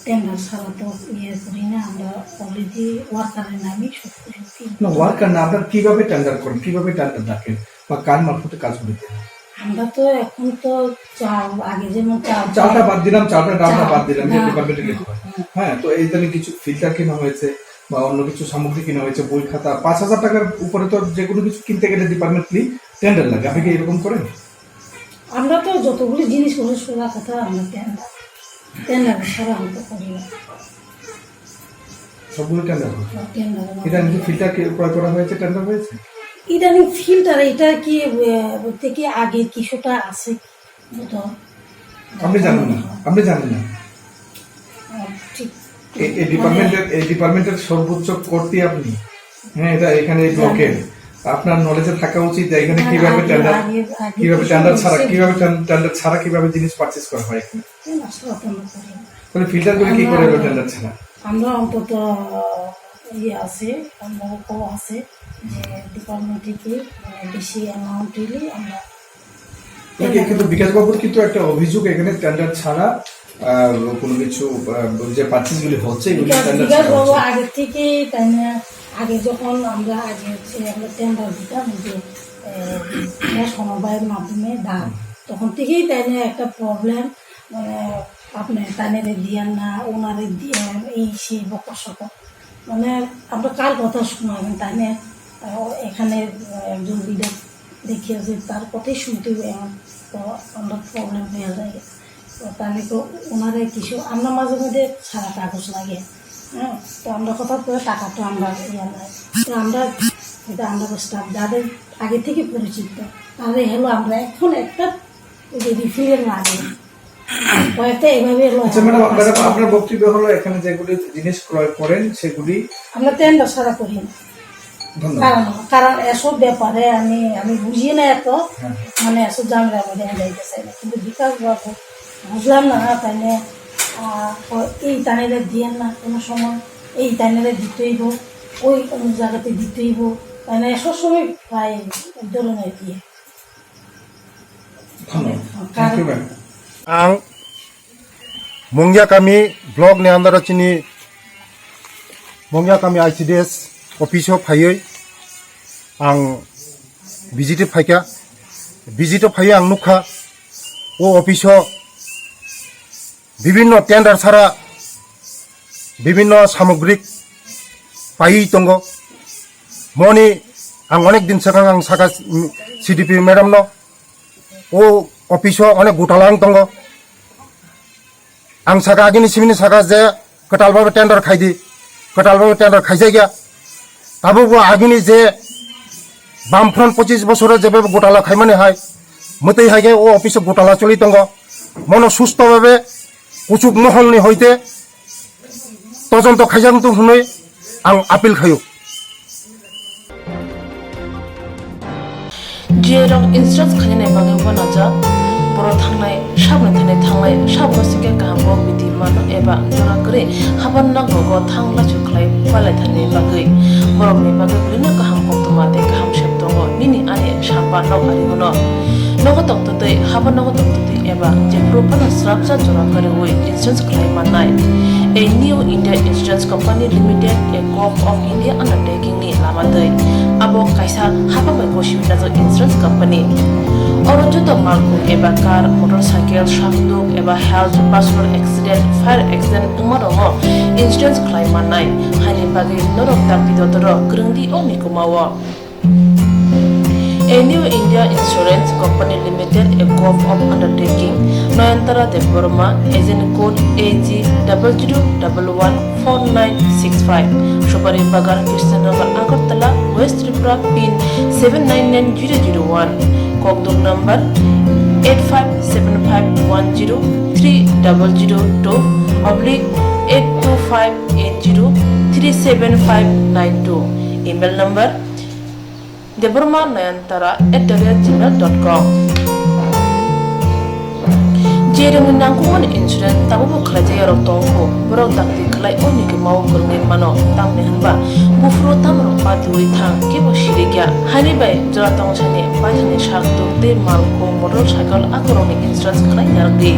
Speaker 10: টেন্ডার ছাড়া তো ইয়ে করি না আমরা অলরেডি ওয়ার্কারের নামই সব করি
Speaker 9: না ওয়ার্কার না আপনারা কিভাবে টেন্ডার করেন কিভাবে টেন্ডার ডাকেন বা কার মারফতে কাজগুলি
Speaker 10: আমরা তো এখন তো চাল আগে যেমন
Speaker 9: চালটা বাদ দিলাম চালটা ডালটা বাদ দিলাম যে ডিপার্টমেন্টে লিখতে হয় হ্যাঁ তো এই জন্য কিছু ফিল্টার কেনা হয়েছে বা অন্য কিছু সামগ্রী কেনা হয়েছে বই খাতা 5,000 টাকার উপরে তো যে কোনো কিছু কিনতে গেলে ডিপার্টমেন্টলি টেন্ডার লাগে আপনি কি এরকম করেন
Speaker 10: আমরা তো যতগুলি জিনিস করে সোজা কথা আমরা টেন্ডার ছাড়া আমরা তো করি না
Speaker 9: সবগুলো টেন্ডার
Speaker 10: টেন্ডার
Speaker 9: এটা কি ফিল্টার ক্রয় করা হয়েছে টেন্ডার হয়েছে
Speaker 10: ইদানিং ফিল্টার এটা কি থেকে আগে কিছুটা আছে তো
Speaker 9: আপনি জানেন না
Speaker 10: ঠিক
Speaker 9: এই ডিপার্টমেন্টের সর্বোচ্চ কর্তৃ আপনি হ্যাঁ এটা এখানে ব্লকের আপনার নলেজে থাকা উচিত যে এখানে কিভাবে টেন্ডার ছাড়া কিভাবে জিনিস পারচেজ করা হয় এখানে তাহলে ফিল্টার করে কি করে টেন্ডার ছাড়া
Speaker 10: আমরা অন্তত ইয়ে আছে নৌকাও আছে যে ডিপার্টমেন্ট থেকে বেশি অ্যামাউন্ট দিলে আমরা
Speaker 9: কিন্তু বিকাশ বাবুর কিন্তু একটা অভিযোগ এখানে টেন্ডার ছাড়া কোনো কিছু যে পার্চেসগুলি হচ্ছে
Speaker 10: বিকাশ বাবু আগে থেকে তাই না আগে যখন আমরা আমরা টেন্ডার দিতাম যে সমবায়ের মাধ্যমে দাম তখন থেকেই তাই না একটা প্রবলেম মানে আপনি তাইনারে দিয়েন না ওনারে দিয়েন এই সেই বকসক মানে আমরা কার কথা শোনাবেন তাই না এখানে একজন লিডার দেখিয়েছে তার কথাই শুনতে এমন তো আমরা প্রবলেম হয়ে যায় তো তাহলে তো ওনারে কিছু আমরা মাঝে মধ্যে সারা কাগজ লাগে হ্যাঁ তো আমরা হঠাৎ করে টাকা তো আমরা ইয়ে নাই তো আমরা এটা আমরা স্টাফ যাদের আগে থেকে পরিচিত তাহলে হলো আমরা এখন একটা রিফিলের লাগে কয়েকটা এভাবে
Speaker 9: আপনার বক্তব্য হলো এখানে যেগুলি জিনিস ক্রয় করেন সেগুলি
Speaker 10: আমরা টেন্ডার ছাড়া করি না কারণ এসব ব্যাপারে আমি বুঝি না এত মানে এসব জানলে আমি যাইতে চাই না কিন্তু বিকাশ বাবু বুঝলাম না তাই এই টানেরে দিয়ে না কোনো সময় এই টানেরে দিতেই হোক ওই অন্য জায়গাতে দিতেই হোক তাই না এসব সময় প্রায় ধরনের দিয়ে
Speaker 11: आं मंगिया गामि ब्लक नि आन्दाराव चिनि मंगिया गामि ICDS अफिसाव फायै आं भिजिट फायै आं नुखा ओ अफिसाव विभिन्न टेन्डार सारा विभिन्न सामग्रिक पायै दङ मनि आं अनेक दिन सिगां आं सागा CDP मेडाम न ओ अफिसाव अनेक घोटाला दङ आं सागा आगिनि सिमिनि सागा जे कटालबाबो टेन्डार खायजाय गया दाबो आगिनि जे बामफ्रन 25 बছर जेबो घोटाला खायमाने हाय मते हायगे ओ अफिसाव घोटाला चलि दङ मन सुस्थ भाबे उचुक महलनि हयते तदন্ত खायजांतु हुनै आं आपिल खायो
Speaker 2: जेराव इन्सुरेन्स खालामनाय बागैबो नाजा बर' थांनाय साबसिके गाहामखौ बिदि मानो एबा जरा करे हाबान नांगौ थांला सुख्लाय पालायथारनि बागै बर'नि बागै बिदिनो गाहाम कक्टमा दे गाहाम सेब दङ निनि आने साबा नावहारिमोन नगो दंतदै हाबा नगो दंतदै एबा जे प्रपान स्राबजा जरा करे वे इन्सुरेन्स खालामनाय A new India Insurance Company Limited, a co-op of India undertaking ni lamadai. Abo kaisa haba mai goshim na insurance company. Oro joto marku eba car, motorcycle, shakduk eba health, personal accident, fire accident umarongo insurance claim manai. Hani bagi norok tak bidodoro grungdi o mikumawa. A new India Insurance Company Limited, a co-op of undertaking, Noyantara de Burma, agent code AG00114965, Shubari Bagar, Krishnagar, Agartala, West Tripura pin 799001, Kokdok number 8575103000-82580375592, email number debormanayantara@gmail.com. Jering nangkuman insurance tabu kerja rok tongko berok takti kelai oni ke mau kerengin mano tang nehanba bufro tam rok patuwi thang kebo shirigya hani bai jora tong chane bajane shakto te malko motorcycle akoroni insurance kelai yargi.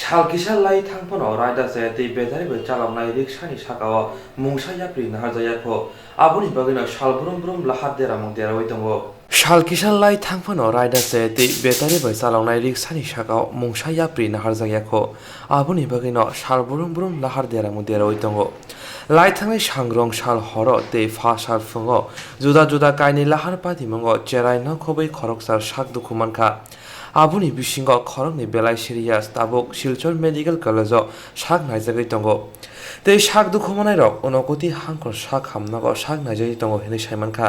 Speaker 1: Salkisal lai thangpano raida se te betari be chalamnai rikshani sakao mungsa yapri naharjayako aboni bagina salbrum brum lahar dera mungdera oitongo Salkisal lai thangpano raida se te betari be chalamnai rikshani sakao mungsa yapri naharjayako aboni bagina salbrum brum lahar dera mungdera oitongo lai thangai sangrong sal horo te fa sal fungo juda juda kaini lahar pati mongo cherai na khobai khoroksar sak dukumanka Abuni bisingo khorokni belai serious tabuk Silchar Medical College sak naijagoi tongo tei sak dukhumanai rok unokoti hangkor sak hamnago sak naijagoi tongo hini saimankha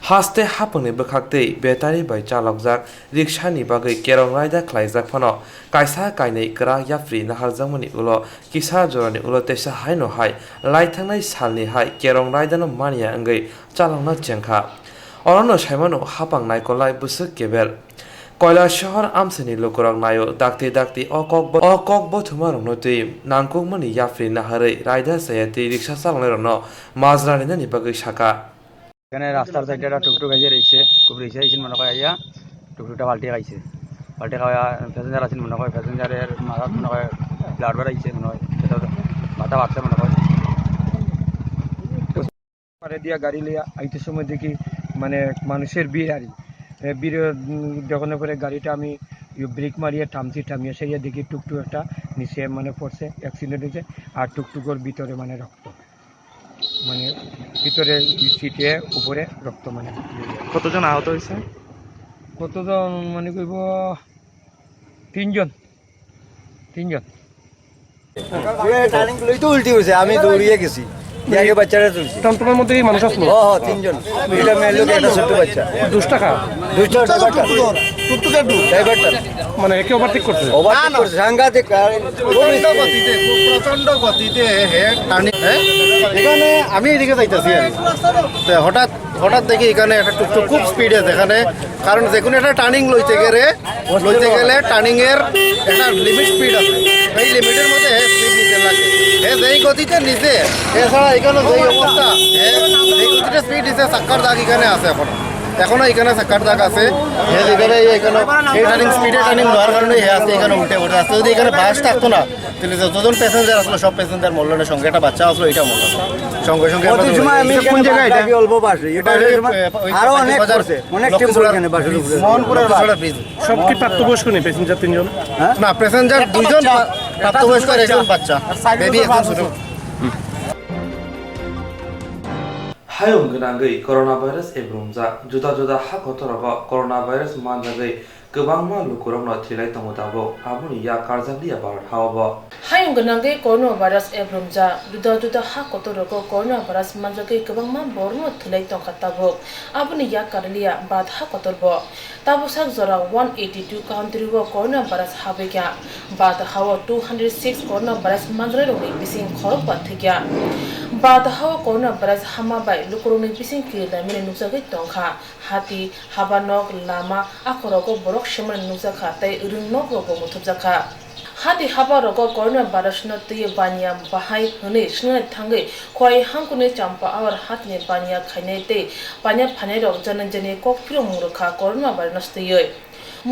Speaker 1: haste hapungni bwkhaktei betari bai chalokjak rikshani bagoi kerong raida khlaijak phano kaisa kainai kra yapri naharjakmani ulo kisa jorani ulo tesa haino hai laithangnai salni hai kerong raida no mania angai chalongna chengkha orono saimano hapang naikolai busuk kebel Koila shahar amsani lokorok nayo dakti okokbo thumarong no tei nangkukmani yapri naharai raida sayati riksha চালনার no মাজরানি na nibagoi saka
Speaker 12: এখানে রাস্তার সাইডে একটা টুকটুক আইছে রইছে খুব রইছে আইছেন মনে হয় আইয়া টুকটুকটা পাল্টে খাইছে পাল্টে খাওয়া প্যাসেঞ্জার আছেন মনে হয় প্যাসেঞ্জারের মাথা মনে হয় ব্লাড বাড়াইছে মনে হয় সেটা মাথা বাড়ছে মনে হয় পারে দিয়া গাড়ি লিয়া আইতে সময় দেখি মানে মানুষের ভিড় আরি ভিড় যখন পরে গাড়িটা আমি ব্রেক মারিয়ে থামিয়ে সেই দেখি টুকটুক একটা নিচে মানে পড়ছে অ্যাক্সিডেন্ট হয়েছে আর টুকটুকের ভিতরে মানে রক্ত মানে ভিতরে সিটে উপরে রক্ত মানে
Speaker 9: কতজন আহত হয়েছে
Speaker 12: কতজন মানে কইব তিনজন
Speaker 13: উল্টি হয়েছে আমি দৌড়িয়ে গেছি বাচ্চারা তুলছি
Speaker 9: টমটমের মধ্যে মানুষ আসলো
Speaker 13: তিনজন মহিলা মেয়ের লোক একটা ছোট্ট বাচ্চা
Speaker 9: 2 টাকা
Speaker 13: ড্রাইভারটা
Speaker 9: মানে একে ওভারটেক করছে
Speaker 13: সাংঘাতিক
Speaker 6: প্রচন্ড গতিতে এখানে আমি এদিকে যাইতেছি হঠাৎ দেখি এখানে একটা টুকটুক খুব স্পিডে এখানে কারণ যে কোনো একটা টার্নিং লইতে গেলে টার্নিং এর একটা লিমিট স্পিড আছে এই লিমিটের মধ্যে স্পিড নিতে লাগে যেই গতিতে নিচে এছাড়া এখানে যেই অবস্থা এই গতিতে স্পিড নিচে চাক্কার দাগ এখানে আছে এখনো এখানে চাক্কার দাগ আছে এখানে এই টার্নিং স্পিডে টার্নিং হওয়ার কারণে আছে এখানে উল্টে আসছে যদি এখানে বাস থাকতো না তাহলে যতজন প্যাসেঞ্জার আসলো সব প্যাসেঞ্জার মরলো না সঙ্গে একটা বাচ্চা আসলো এটা মরলো সঙ্গে সঙ্গে
Speaker 13: কোন জায়গায় অল্প বাসে আরো অনেক মোহনপুরের
Speaker 9: সব কি প্রাপ্তবয়স্ক নেই প্যাসেঞ্জার 3 জন
Speaker 6: না প্যাসেঞ্জার 2 জন প্রাপ্তবয়স্ক আর একজন বাচ্চা বেবি একজন ছোট
Speaker 1: Hayong genangai coronavirus ebrumja juda ha kotorogo coronavirus manjagai gobangma lukurongno thilai tongotabo abuni ya karjali abar hawabo
Speaker 2: Hayong genangai coronavirus ebrumja juda ha kotorogo coronavirus manjagai gobangma borno thilai tongkatabo abuni ya karlia bad ha kotorbo tabusak jora 182 country wo coronavirus habega bad hawa 206 coronavirus manjrai rogi bising khorok pathikya bad hawa coronavirus hamabai lukurongni bising kirda mine nukjagai tongkha hati habanok lama akoroko borok shemani nukjakha tai rungnog rogo muthubjakha hati habarogo coronavirus no tuye bania bahai hune snai thangai khoi hangkune champa awar hatne bania khainai te bania phanai rok jananjani kokpiro murkha coronavirus tuye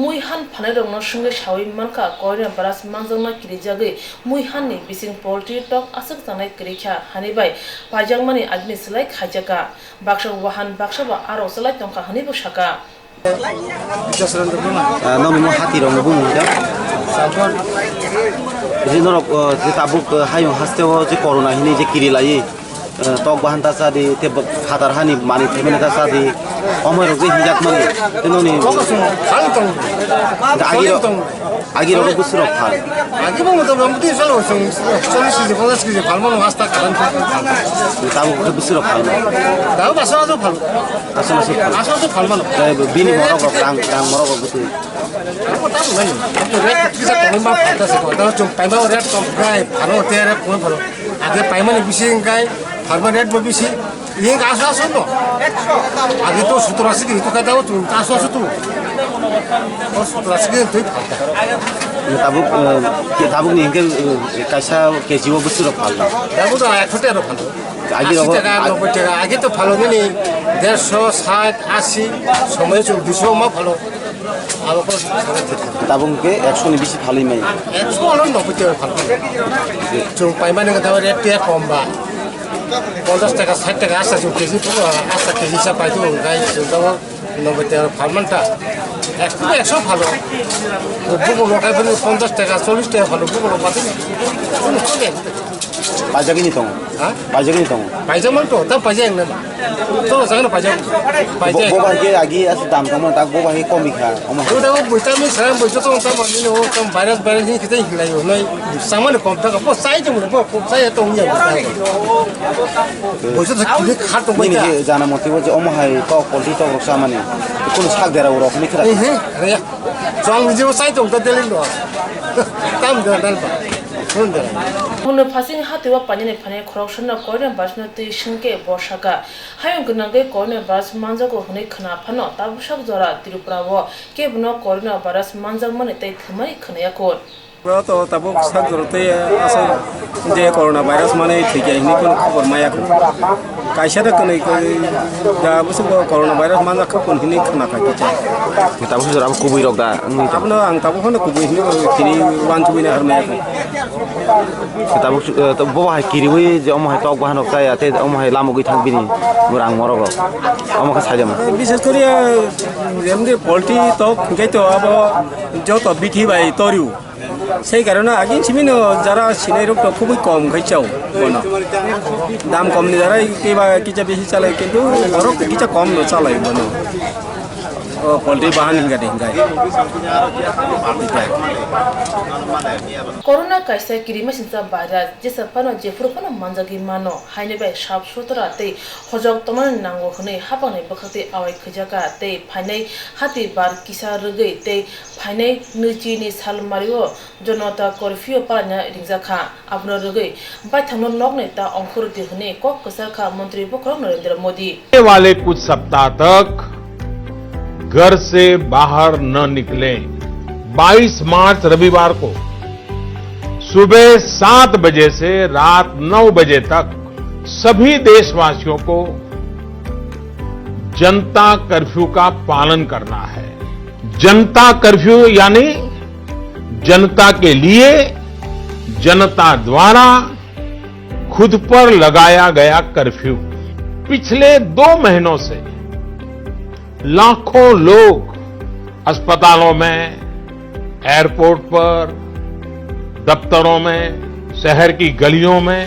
Speaker 2: muihan phanai rok no sungai sawi manka coronavirus mangjangna kirijagoi muihan ni bising poultry tok asuk janai kirikha hanibai pajangmani agni slai khajaka baksa wahan baksa ba aro slai tongkha hanibo saka
Speaker 13: nami mo hati rong bung ja sakon jinoro je tabuk hayong hasteo je corona hini je kiri lai tok bahan ta sadi te khatar hani mani themene ta sadi omar ge hijat mani tenoni agi ro busro khal
Speaker 11: agi mo to ramti salo song 40 KG 50 KG ভাল মানুষ রাস্তা কারণ
Speaker 13: tabu ko busro khal
Speaker 11: দাও বাসা তো ভালো আসলে তো ভাল মানুষ
Speaker 13: bini morok rang morok butu
Speaker 11: aku tahu kan itu red bisa kalau mah ada sih kalau cuma payment red kok guy ভালো তে red কোন ভালো আগে payment বেশি গাই payment red বেশি ये आशा सुनो आगे तो 70 की तो कहता हो तुम आशा सु तू और 70 की तो
Speaker 13: tabu ni ke kaisa keji wo busro khal
Speaker 11: তাবো তো 100 টাকা ভালো
Speaker 13: agi
Speaker 11: 80 টাকা 90 টাকা আগে তো ভালো নেই 150 60 80 সময় 200 মা ভালো আর ওপর
Speaker 13: tabu ke 100 ni bisi bhaloi mai
Speaker 11: 100 আর 90 টাকা ভালো চুং পাইমানে কথা রেট তে কম বা 50 টাকা 60 টাকা আসা চুং কেজি তো আসা কেজি সব পাইতো গাই তো 90 টাকা ফার্মানটা 100 ভালো বুবো লোকাই 50 টাকা 40 টাকা ভালো বুবো পাতি
Speaker 13: pajak ini tong
Speaker 11: ha
Speaker 13: pajak ini tong
Speaker 11: pajak man to ta pajak na to jangan pajak
Speaker 13: boba ke agi as dam tong tak boba he komi kha oma
Speaker 11: to da boita mi saram boita to ta ma ni o kam virus ni kita hilai yo noi saman kom ta ko sai jong ko sai to nya boita ta ki kha to
Speaker 13: ni
Speaker 11: boita
Speaker 13: ke jana moti bo je oma hai to polti to roksa mane kun sak dera uro ni khira
Speaker 11: he ya jong ji sai to ta delin do tam da dal ba
Speaker 2: Hono passing hatiwa panine phane corruption na koine basna ti shinke boshaka hayong gnange koine bas manja ko hone khna phano tabushak jora tiruprawo ke bno koine baras manja mane tai thmai khna kon
Speaker 12: তো তাবো সাক জরতে আছে যে corona virus মানে ঠিক আছে নি কোন খবর মায়া কাইসাটা কোন দা বুঝো করোনা ভাইরাস মানে কোন হিনি খানা খাই
Speaker 13: tabu jora kubui rok da
Speaker 12: তাবো আং তাবো হনে কুবই হিনি কিনি ওয়ান চুবিনা আর মায়া
Speaker 13: tabu to boba hai kiriwi je oma hai tok bahan ok ta ate oma hai lamu gui thang bini murang morok oma ka saja ma
Speaker 12: বিশেষ করে এমনি পোল্ট্রি তো গাই তো আব যত বিধি বাই তরিউ সেই কারণে আগে ছিমিন যারা সিনাই রোগটা খুবই কম খাইছাও বনা দাম কম নি যারা কিবা কিচা বেশি চালায় কিন্তু রোগ কিচা কম চালায় বনা poultry বাহান হিঙ্গাই
Speaker 2: corona kaisa kirima sinsa virus jesa pano jefur pano manjagi mano haine bai sap sutra te hojok toman nango hne hapane bakhate awai khajaka te phainai hati bar kisa rugai te phainai nuchi ni salmario jonata curfew pana ringja kha apno rugai bai thangno lokne ta angkhur de hne kok kasar kha मंत्री पोखर नरेंद्र मोदी
Speaker 14: वाले कुछ सप्ताह तक घर से बाहर न निकलें 22 मार्च रविवार को सुबह 7 बजे से रात 9 बजे तक सभी देशवासियों को जनता कर्फ्यू का पालन करना है। जनता कर्फ्यू यानी जनता के लिए जनता द्वारा खुद पर लगाया गया कर्फ्यू। पिछले 2 महीनों से लाखों लोग अस्पतालों में, एयरपोर्ट पर, दफ्तरों में, शहर की गलियों में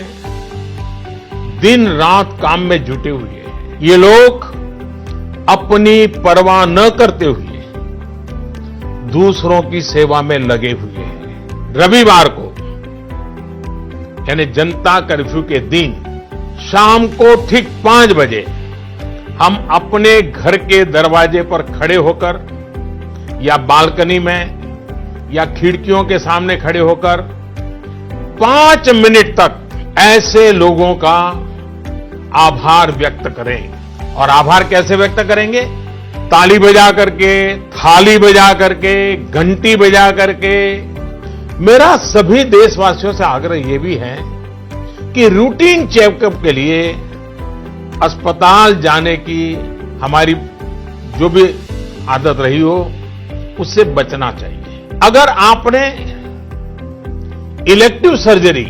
Speaker 14: दिन रात काम में जुटे हुए हैं। ये लोग अपनी परवाह न करते हुए दूसरों की सेवा में लगे हुए हैं। रविवार को यानी जनता कर्फ्यू के दिन शाम को ठीक 5 बजे हम अपने घर के दरवाजे पर खड़े होकर या बालकनी में या खिड़कियों के सामने खड़े होकर 5 मिनट तक ऐसे लोगों का आभार व्यक्त करें। और आभार कैसे व्यक्त करेंगे? ताली बजा करके, थाली बजा करके, घंटी बजा करके। मेरा सभी देशवासियों से आग्रह ये भी है कि रूटीन चेकअप के लिए अस्पताल जाने की हमारी जो भी आदत रही हो उससे बचना चाहिए। अगर आपने इलेक्टिव सर्जरी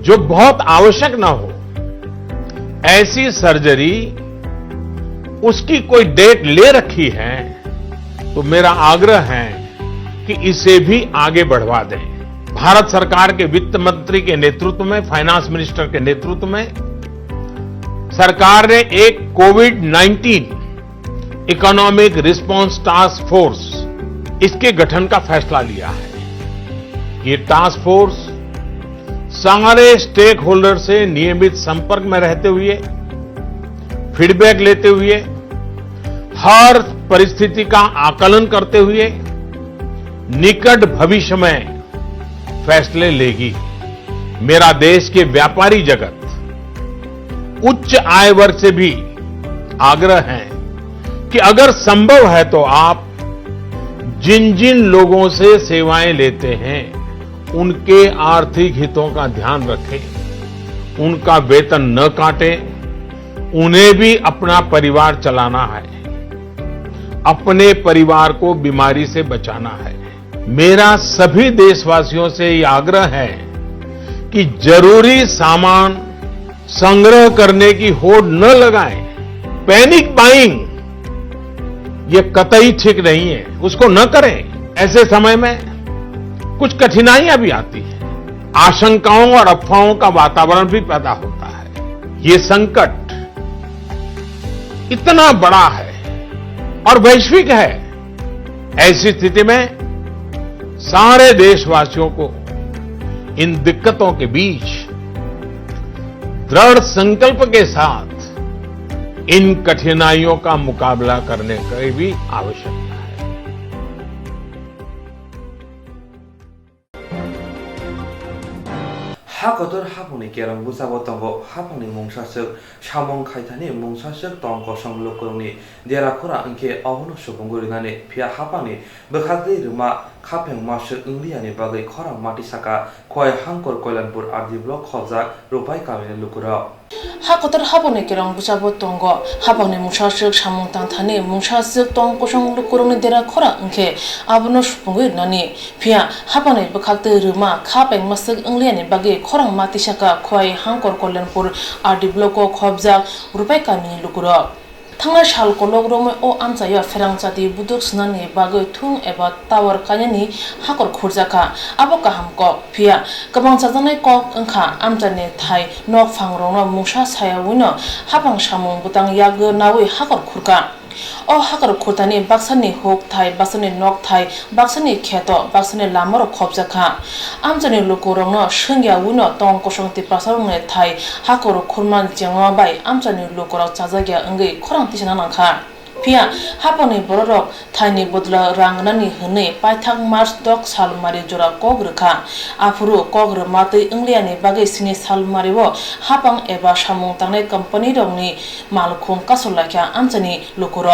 Speaker 14: जो बहुत आवश्यक ना हो ऐसी सर्जरी उसकी कोई डेट ले रखी है तो मेरा आग्रह है कि इसे भी आगे बढ़वा दें। भारत सरकार के वित्त मंत्री मंत्री के नेतृत्व में, फाइनेंस मिनिस्टर के नेतृत्व में सरकार ने एक कोविड-19 इकोनॉमिक रिस्पांस टास्क फोर्स इसके गठन का फैसला लिया है। ये टास्क फोर्स सारे स्टेक होल्डर से नियमित संपर्क में रहते हुए, फीडबैक लेते हुए, हर परिस्थिति का आकलन करते हुए निकट भविष्य में फैसले लेगी। मेरा देश के व्यापारी जगत, उच्च आय वर्ग से भी आग्रह है कि अगर संभव है तो आप जिन जिन लोगों से सेवाएं लेते हैं उनके आर्थिक हितों का ध्यान रखें, उनका वेतन न काटें। उन्हें भी अपना परिवार चलाना है, अपने परिवार को बीमारी से बचाना है। मेरा सभी देशवासियों से ये आग्रह है कि जरूरी सामान संग्रह करने की होड़ न लगाएं। पैनिक बाइंग ये कतई ठीक नहीं है, उसको न करें। ऐसे समय में कुछ कठिनाइयां भी आती हैं, आशंकाओं और अफवाहों का वातावरण भी पैदा होता है। ये संकट इतना बड़ा है और वैश्विक है। ऐसी स्थिति में सारे देशवासियों को इन दिक्कतों के बीच दृढ़ संकल्प के साथ इन कठिनाइयों का मुकाबला करने की भी आवश्यकता है।
Speaker 1: हाकदर हाफुनि केरम बुसाबो तंगो हाफुनि मुंसासक सामं खायथानि मुंसासक तंगो संलोकरनि देराखुरा अंके अवनो सुबुंगुरिनानि फिया हाफानि बखादे रुमा खापें मासक इंडियानि बागै खरा माटिसाका खय हांकर कल्याणपुर आरडि ब्लक खबजा रुपाय कामिने लुकुरा
Speaker 2: हाकतर हाबने केरं बुसाबो तंगो हाबने मुसासक सामं तांथानि मुसासक तंग कसं लुकुरनि देरा खरा अंके अवनो सुबुंगुरिनानि फिया हाबने बखादे रुमा खापें मासक इंडियानि बागै खरा माटिसाका खय हांकर कल्याणपुर आरडि ब्लक खबजा रुपाय कामिने लुकुरा थांनाय साल कलग्रमे ओ आमचाया फेरांचाति बुदुक स्नानि बागै थुं एबा टावर कायनि हाकर खुरजाखा आबो काहामक फिया गोबां जाजानाय कक ओंखा आमचानि थाय नक फांरंनो मुसा सायावैनो हाबां सामुं बुतां यागो नावै हाकर खुरका ओ हाकर खुरतानि बाक्सानि होक थाय बाक्सानि नक थाय बाक्सानि खेतो बाक्सानि लामार खबजाखा आमचानि लोकोरंनो संग्यावैनो तंग कसंति प्रासारंने थाय हाकर खुरमान जेंवा बाय आमचानि लोकोराव चाजागिया अंगै खरांतिसना नांखा फिया हापनि बररक थायनि बदला रांगनानि हनै पाइथाक मार्च दक सालमारि जरा कग्रखा आफुरु कग्र मातै इंलियानि बागै सिनि सालमारिबो हापां एबा सामुं तांनाय कम्पानि रंनि मालखुं कासलाख्या आमचानि लोकर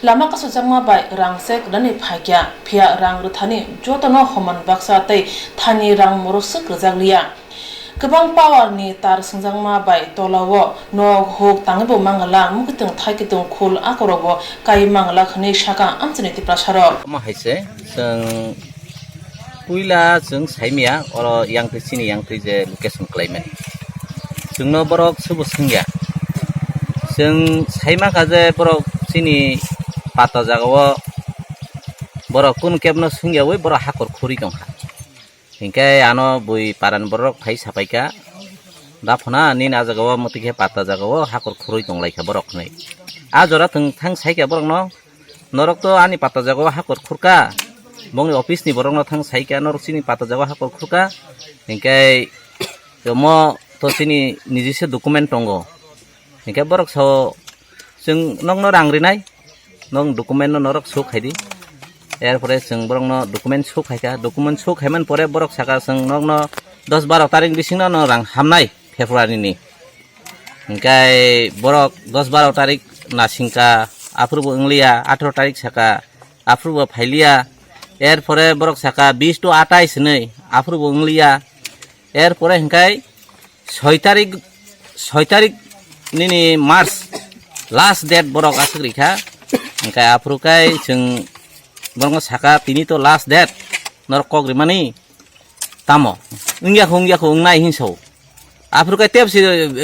Speaker 2: लामा कासजामा बाय रांसेक दानि फाइक्या फिया रां रथानि जतन हमान बाक्सा तै थानि रां मरसक रजागलिया गोबां पावारनि तार संजांमा बाय तलावो न होक तांगबो मांगला मुखितों थाइकितों खुल आकरबो काई मांगला खनै साका आमचनि तिप्रासार
Speaker 15: माहायसे जों पुइला जों साइमिया अर यांथै सिनि यांथै जे लोकेशन क्लाइमेट जोंनो बरक सुबु संग्या जों साइमा काजे बरक सिनि पाता जागाव बरक कुन केबनो संग्यावै बरक हाकर खुरि गंखा हिंके आनो बुई पारान बरक फाइ सापाइका दाफना नि ना जागाव मतिके पाता जागाव हाकर खुरै दंलाइका बरक नै आ जरा थां साइका बरक न नरक तो आनि पाता जागाव हाकर खुरका बंनि अफिस नि बरक न थां साइका नरक सिनि पाता जागाव हाकर खुरका हिंके म तो सिनि निजिसे डकुमेन्ट दंगो हिंके बरक स जों नंग रांग्रिनाय नंग डकुमेन्ट नरक सो खाइदि एरपरे जों बरक न डकुमेन्ट सो खाइका डकुमेन्ट सो खाइमान परे बरक साका जों नंग 10-12 तारिख बिसिंग न रां हामनाय फेब्रुवारि नि हिंकाय बरक 10-12 तारिख नासिंका आफुरबो इंलिया 18 तारिख साका आफुरबो फाइलिया एरपरे बरक साका 20 to 28 नै आफुरबो इंलिया एरपरे हिंकाय 6 तारिख निनि मार्च लास्ट डेट बरक आसग्रिखा हिंकाय आफुरकाय जों बरक साका तिनि तो लास्ट डेट नरक कग्रिमानि तामो इंगियाखौ नाय हिंसौ आफुरकाय तेबसि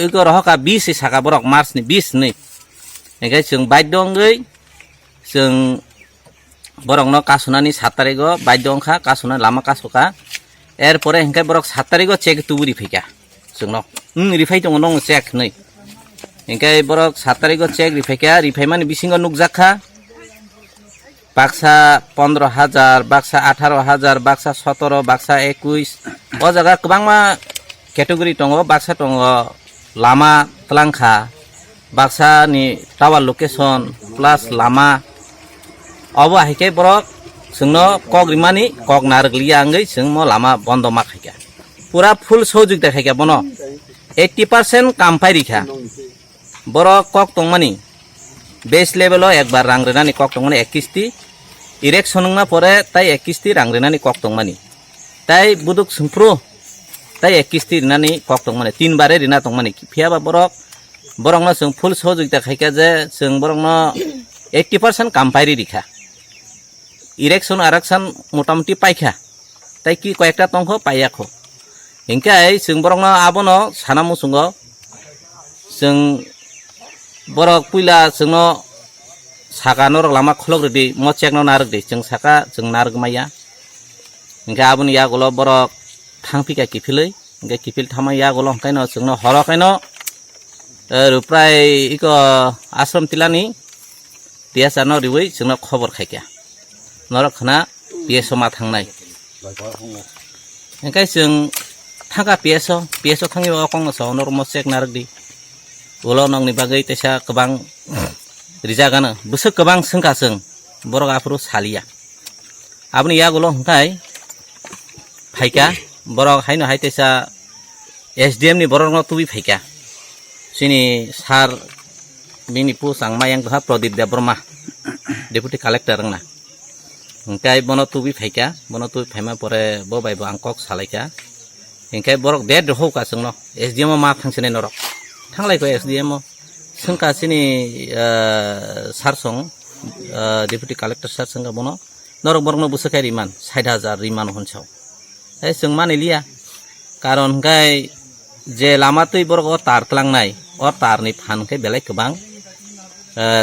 Speaker 15: इको रहका 20 साका बरक मार्च नि 20 नै हिंकाय जों बायदंगै जों बरक न कासुनानि 7 तारिख बायदंखा कासुना लामा कासुका এরপরে হেঁকে বরক 7 তারিখও চেক তুবু রিফাইকা जोंनाव रिफाइ दङ नङ चेक नै हेंके बरक 7 तारिखও चेक रिफाइका रिफाइ माने बिसिङाव नुकजाखा बाक्सा 15,000 बाक्सा 18,000 बाक्सा 17 बाक्सा 21 ओ जागा गोबांमा केटेगरि दङ बाक्सा दङ लामा तलांखा बाक्सानि टावार लोकेशन प्लास लामा अब हाइके बरक जोंनो कक रिमानि कक नारगलियाङै जों म लामा बन्द माखाइका पूरा फुल सहयोग देखाइका बनो 80% काम पाइरिखा बरक कक तंमानि बेस लेभेल एक बार रांग्रेनानि कक तंमानि 21 टी इलेक्शन ना परे ताई 21 टी रांग्रेनानि कक तंमानि ताई बुदुक सुमफ्रु ताई 21 टी रिनानि कक तंमानि 3 बारे रिना तंमानि फियाबा बरक बरकनो जों फुल सहयोग देखाइका जे जों बरकनो 80% काम पाइरि रिखा इलेक्शन आरक्षण मोटामुटी पाइखा ताई कि कयेकटा तंखौ पाइयाखौ हिंकाय जों बरकनो आबनो साना मुसुङो जों बरक पुइला जोंनो साका नरक लामा खलग्रेदि म चेकनो नारगदि जों साका जों नारगमाया हिंका आबनि यागलो बरक थांफिका किफिलै हिंका किफिल थामाया गलो हंकायनो जोंनो हरकायनो रुप्राय इको आश्रम तिलानि दियासानो रिवै जोंनो खबर खायका नरकखना पिएसमा थांनाय हिंकाय जों थांगा पिएसओ थाङिबा अकंनो स नरम चेक नारगदि उलो नंनि बागै तेसा गोबां रिजागानो बुसो गोबां सोंखा जों बरक आफुरु सालिया आबनि यागलो हंकाय फाइका बरक हायनो हाय तेसा एसडीएम नि बरकनो तुबि फाइका सिनि सार बिनि पुसां मायां गहा प्रदीप देबबर्मा डेपुटी कलेक्टर रंना हंकाय बनो तुबि फाइका बनो तुबि फाइमा परे बो बायबो आंकक सालायका हिंकाय बरक दे दहौका जोंनो एसडीएम मा थांसने नरक थांलायको एसडीएम सोंका सिनि सारसं डेपुटी कलेक्टर सार सोंगा बनो नरक बरकनो बुसखाय रिमान 60,000 रिमान हनसाव ए जों मानिलिया कारण हंकाय जे लामा तै बरक अ तार क्लांनाय अ तारनि फानखाय बेलाय गोबां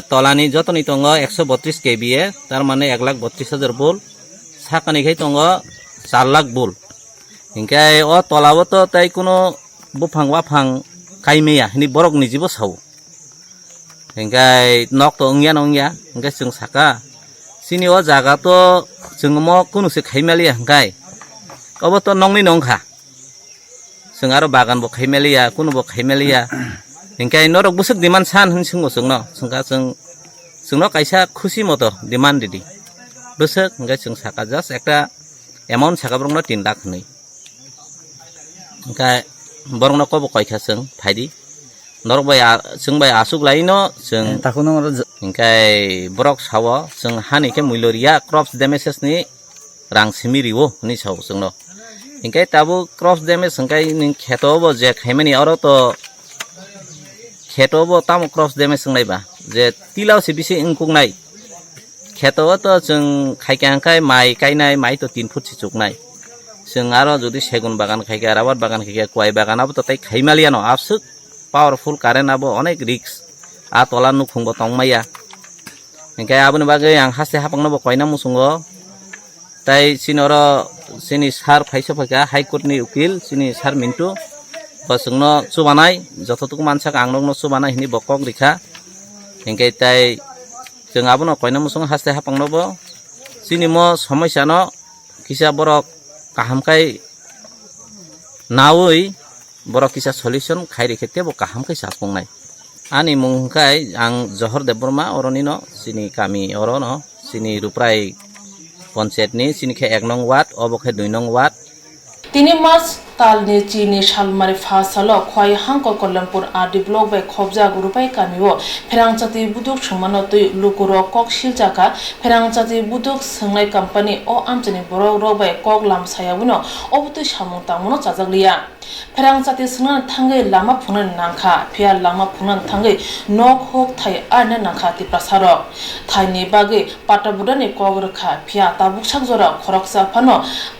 Speaker 15: तलानि जतनि दङ 132 केबिए तार माने 1,32,000 बोल साकानिखाय दङ 4 लाख बोल हिंकाय अ तलाबो तो ताई कोनो बुफां वाफां काइमेया हिनि बरक निजिबो साव हिंकाय नक तो अंगिया नंगिया हिंकाय जों साका सिनि अ जागा तो जों म कुनुसे खाइमालिया हिंकाय अब तो नंनि नंखा जों आरो बागान बो खाइमालिया कुनुबो खाइमालिया हिंकाय नरक बुसुक डिमान्ड सान हिन सोंगो जोंनो जोंका जोंनो कायसा खुसि मतो डिमान्ड दिदि बुसुक हिंकाय जों साका जास्ट एकटा एमाउन्ट साका बरकनो 3 लाख नै हिंकाय बरकनो कबो कयखा जों फाइदि नरक बाय जों बाय आसुक लाइनो जों ताखौनो हिंकाय बरक सावो जों हानिके मुइलरिया क्रप्स डैमेजेस नि रां सिमिरिवो नि साव जोंनो हिंकाय ताबो क्रप्स डैमेज हिंकाय नि खेतोबो जे खाइमानि अरो तो खेतोबो ताम क्रप्स डैमेज संनायबा जे तिलाव से बिसे इंकुंनाय खेतोबो तो जों खायका हिंकाय माइ गायनाय माइ तो 3 फुट से चुकनाय जों आरो जुदि सेगुन बागान खायका राबार बागान खायका कुवाइ बागानाबो तो ताई खाइमालियानो आबसुक पावरफुल कारेन्ट आबो अनेक रिक्स आ तला नुखुंबो तंमाया हिंकाय आबोनि बागै आं हास्ते हापांनोबो कयना मुसुङो ताई सिनरो सिनि सार फाइसो फाइका हाई कोर्ट नि उकिल सिनि सार मिन्टु बसुंनो सुबानाय जथतुक मानसा आंनोनो सुबानाय हिनि बकक रिखा हिंकाय ताई जों आबोनो कयना मुसुङ हास्ते हापांनोबो सिनि म समस्यानो किसा बरक काहामखाय नावै बरक किसा सल्युशन खायरि खेतेबो काहामखाय साफुंनाय आनि मुंखाय आं जहर देबबर्मा अरनिनो सिनि गामि अरनो सिनि रुप्राय पन्चायतनि सिनिखे 1 नং वार्ड अबखे 2 नং वार्ड
Speaker 2: 3 मार्च तालनि चीनी सालमारि फासालो खय हांको कल्याणपुर आदि ब्लक बाय खबजा गुरुपाय कामिओ फेरांचाति बुदुक संमानो तै लुकुरो कक सिलजाका फेरांचाति बुदुक संनाय कंपनी अ आमचनि बरक रबाय कक लामसायावनो अबुतै सामु तामुनो चाजागलिया फेरांचाति संना थांगै लामा फुनन नांखा फिया लामा फुनन थांगै नक होक थाय आरने नांखा तिप्रासारो थायनि बागै पाटाबुदानि कगरखा फिया ताबुकसाक जरा खरकसा फानो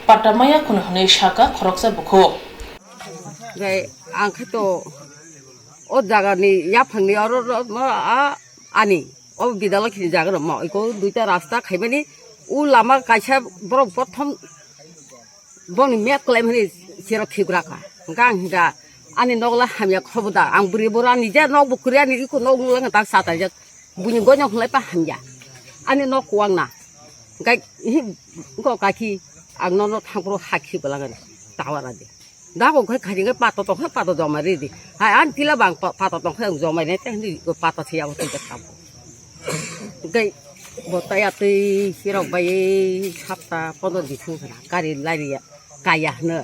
Speaker 2: पाटामाया खुन हनै साका खरकसा बुखो
Speaker 16: गाय आंखैथ' अ जागानि या फांनि आरो आनि अ बिदाला खिनि जागोन म इको दुइटा रास्ता खाइमानि उ लामा कायसा बरक प्रथम boni mek klem hani siro khigra ka gang hinga ani nogla hamya khobuda ang buri bora ni ja nog bukuri ani ko nog lang tak sa ta ja bunyi gonyok lai pa hamya ani nok kuang na gai ko ka ki ang no no thangpro hakhi balangan tawara de da ko khai khari ga pa to ha pa to joma ri di ha an tila bang pa to khai joma ne te ni ko pa to thia ko te ta gai botaya ti siro bai hapta podo di thu na kari lai ya kaya ne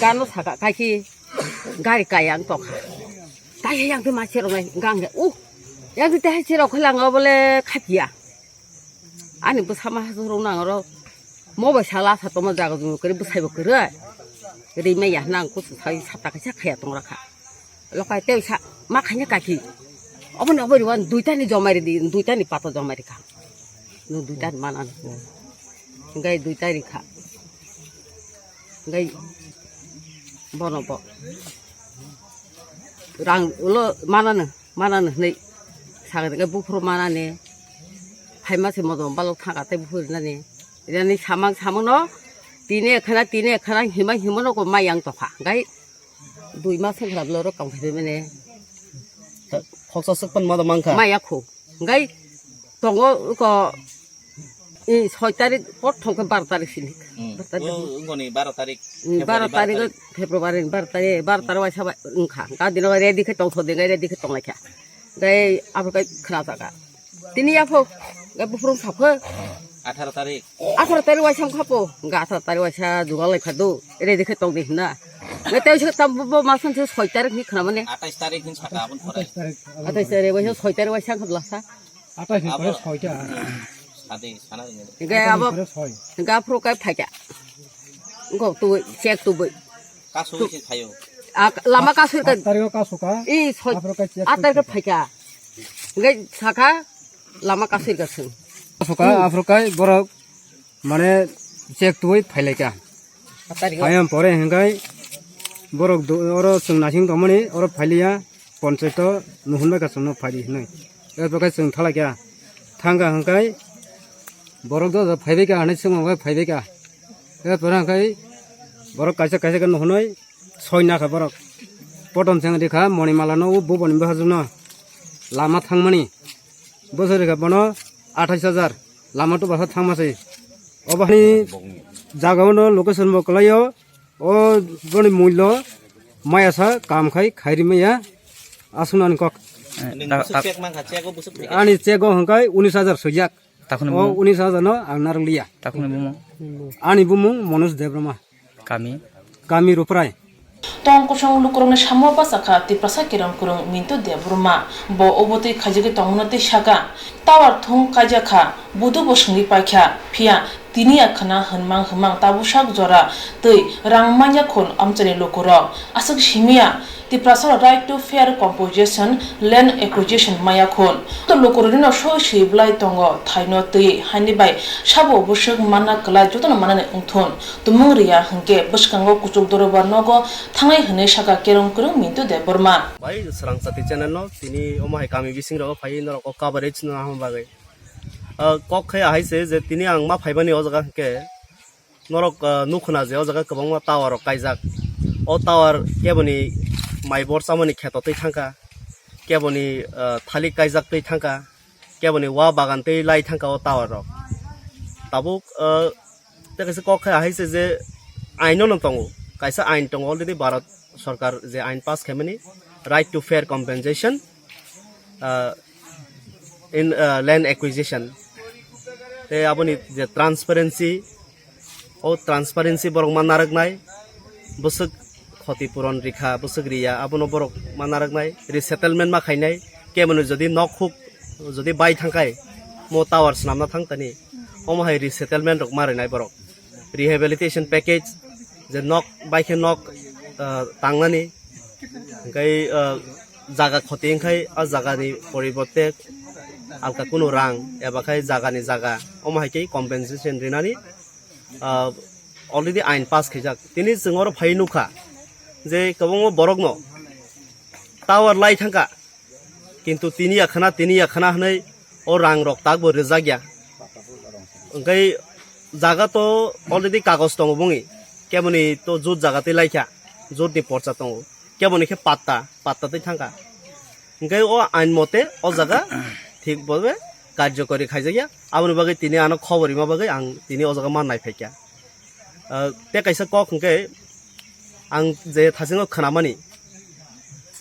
Speaker 16: gano saka kaki gari kaya ang to kha kaya yang tu ma siro nai gang ya yang tu te siro khalang obole khapia ani bu sama suro na ro mo ba sala sa to ma jaga ju kri bu sai bu kre ri me ya nang ku sai sa ta ka cha khaya tong rakha lo kai te sa ma khanya kaki obon obon wan duita ni jomari di duita ni pato jomari kha no duita manan gai duita ri kha gai bono bo rang ulo manan nei saga ga bu pro manane haima se modo balok thaga te bu na ne yani samang no tine khana hima no ko mayang to kha gai dui ma se grab lo ro kang phe me ne phokso sakpan modo mangkha maya khu gai tongo ko i 6 tarik pot thong ka 12 tarik sini
Speaker 15: ngoni 12 tarik
Speaker 16: 12 tarik Februari 12 tarik wa saba ngkha ka dino ready khe tong thode gai ready khe tong lakha gai apro kai khna taka tini ya pho gai bufrung thapho
Speaker 15: 18 tarik
Speaker 16: 18 tarik wa sam khapo ga 18 tarik wa sa jugal lai khadu ready khe tong di na gai te se tam bo ma san 6 tarik ni khna mane
Speaker 15: 28 tarik hin chata abon phorai
Speaker 16: 28 tarik wa 6 tarik wa sang khabla sa
Speaker 12: 28 ni pare 6 ta
Speaker 15: ade sana ni
Speaker 16: gai abo ga pro kai phaja ngo tu check tu bu
Speaker 15: ka so se thayo
Speaker 16: lama ka sur ka
Speaker 12: tarik ka suka
Speaker 16: i atar ka phaja gai saka lama ka sur ka sung
Speaker 12: suka afrokai borok mane check tu phailai ka ayam pore hengai borok oro sung nasing tomani oro phailia panchayato nuhunba ka sungno phali nei e prokai sung thala ka thanga hengai borok do phaibe ka ane sung ngai phaibe ka e porang kai borok kaisa ka nuhnoi soina ka borok potom seng dekha monimala no bu bonim bahajuna lama thangmani bosore ka bono 28000 lama to bahar thangmase obani jagaono location mo kalayo o goni mullo mayasa kam khai khairi meya asunan kok ani chego hangkai 19000 sojak o 19000 no angnar liya ani bumung Manoj Debrama kami ruprai
Speaker 2: tong kusong lukurong na samo pa saka ti prasa kirang kurung minto de burma bo obote khajige tongnote shaka tawar thong kaja kha budu bo sungri paikha phia tini akhana hmang tabu shak jora tei rangmanya khon amchani lukurok asuk simia ti prasa right to fair composition land acquisition maya khon to lukurino sho shiblai tongo thaino tei hani bai sabo bushak mana kala jotona manane ungthon tumung riya hangke buskango kuchuk dorobar nogo thangai hne shaka kerong kurung minto de burma
Speaker 17: bai Swrangchati channel no tini omai kami bising ro phai no ko coverage no ham bagai kok khai haise je tini ang ma phaibani o jaga ke norok nukhna je o jaga kabang ma tower kaijak o tower keboni mai bor samani kheto tei thangka keboni thali kaijak tei thangka keboni wa bagan tei lai thangka o tower ro tabuk te kaise kok khai haise je aino no tongo kaisa ain tongo already Bharat Sarkar je ain pass khamani right to fair compensation in land acquisition te aboni je transparency borok manarak nai busuk khatipuron rikha busuk riya abono borok manarak nai resettlement ma khainai kemano jodi nok khuk jodi bai thangkai mo tower snamna thangtani omo hai resettlement rok marinai borok rehabilitation package je nok bai khe nok tangnani kai jaga khoting khai a jaga ni poribote alka kuno rang eba khai jaga ni jaga omo hai ke compensation rinani already ain pass khijak tini jingor phai nukha je kabongo borok no tower lai thangka kintu tini akhana hnai o rang rok takbo rijagya ngai jaga to already kagos tongo bongi केमनि तो जुत जागाते लाइखा जुतनि पर्चा दङ केमनि के पात्ताते थांखा ओंखाय अ आइन मते अ जागा ठीक भाবে कार्यकरी खाइजाया आबनि बागै तिनि आनो खबरि मा बागै आं तिनि अ जागा माननाय फाइका ते कायसा कक ओंखाय आं जे थासिङाव खोनामानि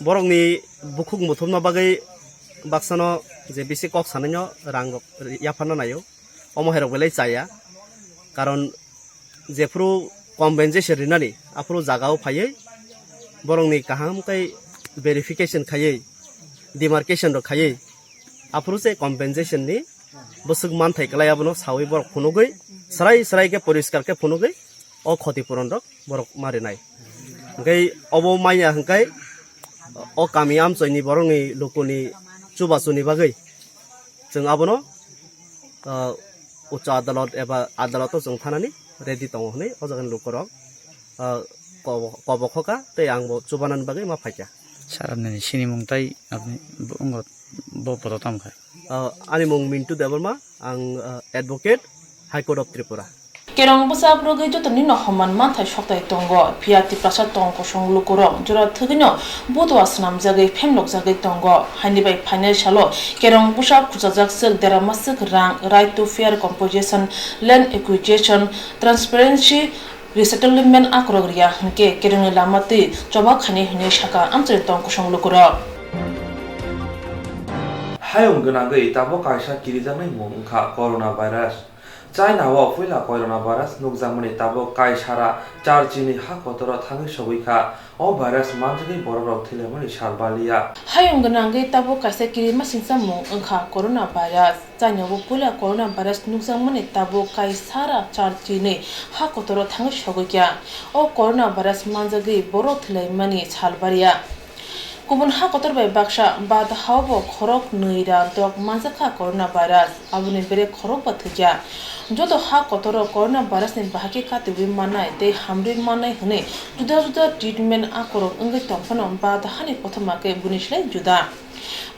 Speaker 17: बरंनि बुखुक मुथुमना बागै बाक्सानो जे बेसे कक सानैनो रां याफाना नायो अमहेराव बेलाय जाया कारण जेफ्रु कम्पेनसेसन रिनानि आफ्रु जागाव फायै बरंनि काहामकै भेरिफिकेशन खायै डिमार्केशन रो खायै आफ्रु से कम्पेनसेशन नि बसुक मान थाइकलाय आबनो सावै बर फुनुगै सराय के परिष्कार के फुनुगै अ क्षतिपूरण रो बर मारिनाय ओंखाय अबो माइया हंखाय अ कामि आमचयनि बरंनि लोकनि चुबासुनि बागै जों आबनो उच्च आदालत एबा आदालत जों थानानै रेडि दङ होनै अजागन लोकरक कबखका तै आंबो चुबानान बागै मा फाइका
Speaker 18: सारामनि सिनि मुंथाय आपनि बुंगत बपरो तामखाय
Speaker 17: आनि मुं मिन्टु देबरमा आं advocate high court of Tripura
Speaker 2: Kerong busa progai jotoni no homan manthai soktai tongo piati prasad tongko songlu korong jora thugino bodwa snam jagai femlok jagai tongo hani bai financial kerong busa khujajak sel deramasuk rang right to fair compensation land acquisition transparency resettlement akrogriya hanke kerong lamati joba khani hune shaka amchre tongko songlu korong
Speaker 1: Hayong gnagai tabo kaisa kirijanai mongkha coronavirus China wa fuila coronavirus nukjamani tabo kaisara charchini ha kotoro thangi sobuika o virus manjini bororok thilemani sarbalia
Speaker 2: Hayong gnagai tabo kaisa kirima singsa mong angkha coronavirus China wa fuila coronavirus nukjamani tabo kaisara charchini ha kotoro thangi sobuika o coronavirus manjagi borok thilemani sarbalia Kubun ha kotor bai baksha bad hawbo khorok nuira dok manjaka coronavirus abuni bere khorok bathja joto ha kotoro coronavirus ni bahaki khatibi manai te hamri manai hune juda treatment akorok ngai tongfano bad hani prothomake bunishlai juda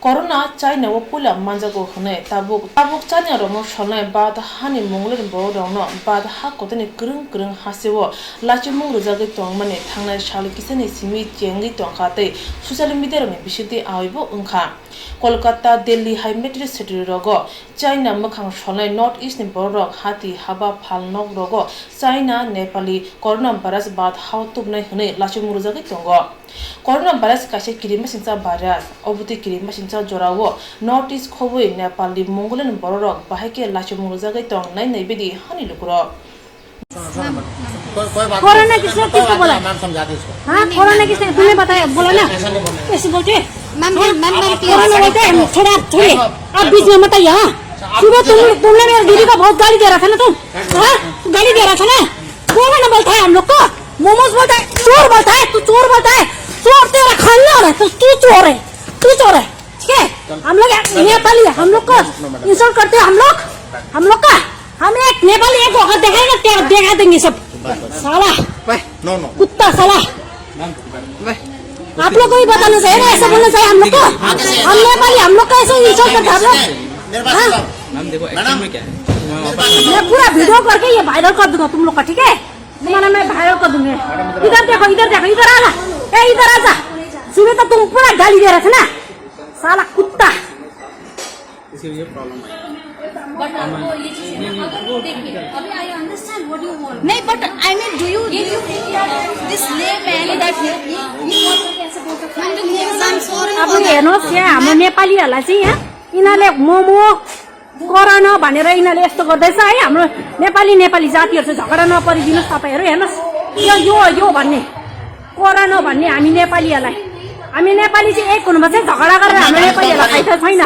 Speaker 2: Corona China wo pula manjago hune tabuk China romo sholnai bad hani monglen borodongno bad ha kotani krung hasewo lachimung rujagi tongmani thangnai shalikisani simi chengi tongkhate social media roni bisiti aibo ungkha Kolkata Delhi High Metro City rogo China makhang sholnai North East ni borok hati haba phalnok rogo China Nepali coronavirus bad how tubnai hune lachimung rujagi tongo Coronavirus kaise kirima sincha virus obuti kirima sincha jorawo North East khoboi Nepali Mongolan borok bahake lachimung jagai tong nai bedi hani lukro
Speaker 10: corona किसने किसको बोला हाँ corona किसने तुम्हें बताया बोला ना कैसे बोलते कोरोना बोलते हैं थोड़े आप बीच में मत आइए सुबह तुमने मेरे दीदी का बहुत गाली दे रहा था ना तुम हाँ गाली दे रहा था ना कोरोना बोलता है हम लोग को मोमोज बोलता है चोर बोलता है तू चोर बोलता है चोर तेरा खानदान है तो तू चोर है ठीक है हम लोग नेपाली हम लोग को इंसल्ट करते हैं हम लोग का हम एक नेपाली एक वक्त देखेंगे तेरा देखा देंगे सब साला कुत्ता साला आप लोग को भी बताना चाहिए ना ऐसा बोलना चाहिए हम लोग को हम नेपाली हम लोग का ऐसे इंसल्ट करते हैं मैं पूरा वीडियो करके ये वायरल कर दूंगा तुम लोग का ठीक है तुम्हारा मैं वायरल कर दूंगा इधर देखो इधर आ इधर आजा सुबह तो तुम पूरा गाली दे रहे थे ना साला कुत्ता
Speaker 19: नहीं but I mean do you this layman that
Speaker 10: अब हेर्नुहोस् यहाँ हाम्रो नेपालीहरूलाई चाहिँ यहाँ यिनीहरूले मोमो कोरोना भनेर यिनीहरूले यस्तो गर्दैछ है हाम्रो नेपाली जातिहरू चाहिँ झगडा नपरिदिनुहोस् तपाईँहरू हेर्नुहोस् यो भन्ने कोरोना भन्ने हामी नेपालीहरूलाई हामी नेपाली चाहिँ एक हुनुपर्छ झगडा गरेर हाम्रो नेपालीहरूलाई फाइदा छैन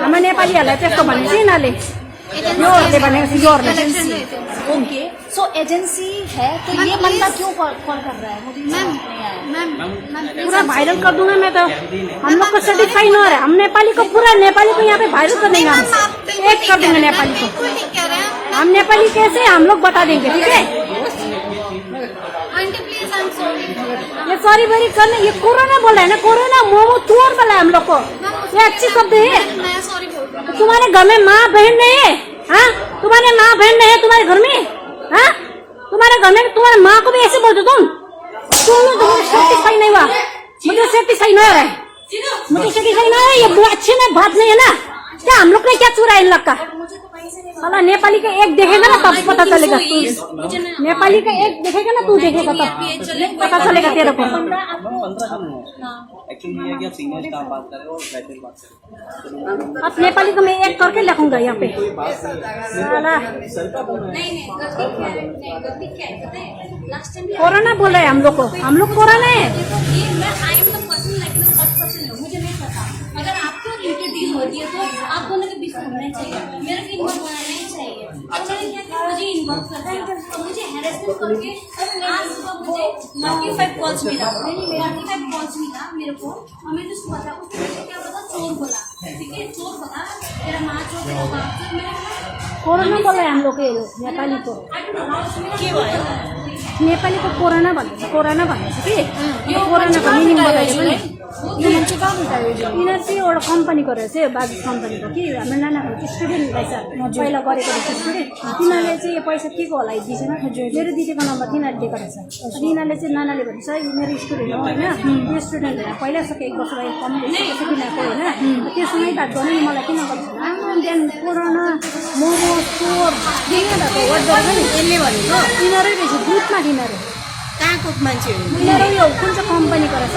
Speaker 10: हाम्रो नेपालीहरूलाई त्यस्तो भने चाहिँ यिनीहरूले योहरूले भनेको योहरूले
Speaker 19: ओके सो एजेंसी है तो ये बंदा क्यों कॉल कर रहा है मैम
Speaker 10: पूरा वायरल कर दूंगा मैं तो हम लोग को सेटिस्फाई न हो रहा है हम नेपाली को पूरा नेपाली को यहाँ पे वायरल कर देंगे हम एक कर देंगे नेपाली को हम नेपाली कैसे हम लोग बता देंगे ठीक है ये सॉरी वेरी करने ये कोरोना बोल रहा है ना कोरोना मोमो चोर बोला है हम लोग को ये अच्छी शब्द है तुम्हारे घर में माँ बहन नहीं है हाँ तुम्हारे माँ बहन नहीं है तुम्हारे घर में हाँ तुम्हारे घर में तुम्हारे माँ को भी ऐसे बोल दो तुम सेटिस्फाई नहीं हुआ, मुझे सेटिस्फाई नहीं हो रहा है, मुझे सेटिस्फाई नहीं है। ये अच्छी ना बात नहीं है ना, क्या हम लोग ने क्या चुरा इन लोग का? साला नेपाली का एक देखेगा ना तब पता चलेगा, नेपाली का एक देखेगा ना तू देखेगा तब पता चलेगा तेरे को। अब नेपाली को मैं एक करके लिखूंगा यहाँ पे। साला कोरोना बोल रहे हैं हम लोग कोरोना है।
Speaker 19: मुझे नहीं पता, अगर आपको इनके डील होती है तो आप दोनों के बीच में होना चाहिए, मेरे को इन्वॉल्व होना नहीं चाहिए। उन्होंने क्या किया, मुझे इन्वॉल्व कर दिया और मुझे हैरेसमेंट करके आज सुबह मुझे 45 कॉल्स मिला, 45 कॉल्स मिला मेरे को, और मैंने उसको बताया, उसने क्या बोला, चोर बोला, ठीक है, चोर बोला, तेरा माँ चोर, तेरा बाप चोर, मैंने
Speaker 10: कोरोना बोल रहे हैं हम लोग के नेपाली को, नेपाली को कोरोना भन्दैछ, कोरोना भन्दैछ कि यो कोरोनाको मिनिङ बताइदियो नि। यिनीहरू चाहिँ एउटा कम्पनीको रहेछ, बाजुस कम्पनीको कि हाम्रो नानाको स्टुडेन्ट रहेछ, पहिला गरेको रहेछ स्टुडेन्ट, तिनीहरूले चाहिँ यो पैसा के को होला दिएन, मेरो दिदीको नम्बर तिनीहरूले दिएको रहेछ। यिनीहरूले चाहिँ नानाले भन्छ मेरो स्टुडेन्ट हो होइन, यो स्टुडेन्ट पहिले सके 1 वर्ष भयो कम किन आएको होइन, त्योसँगै बात गर्नु नि, मलाई किन गर्छ बिहान कोरोना मोमो चोर भएको वर्ड गर्छ नि, यसले भनेको यिनीहरू रहेछ ग्रुपमा, तिनीहरू कहाँको मान्छे हो, यिनीहरू यो कुन चाहिँ कम्पनीको रहेछ,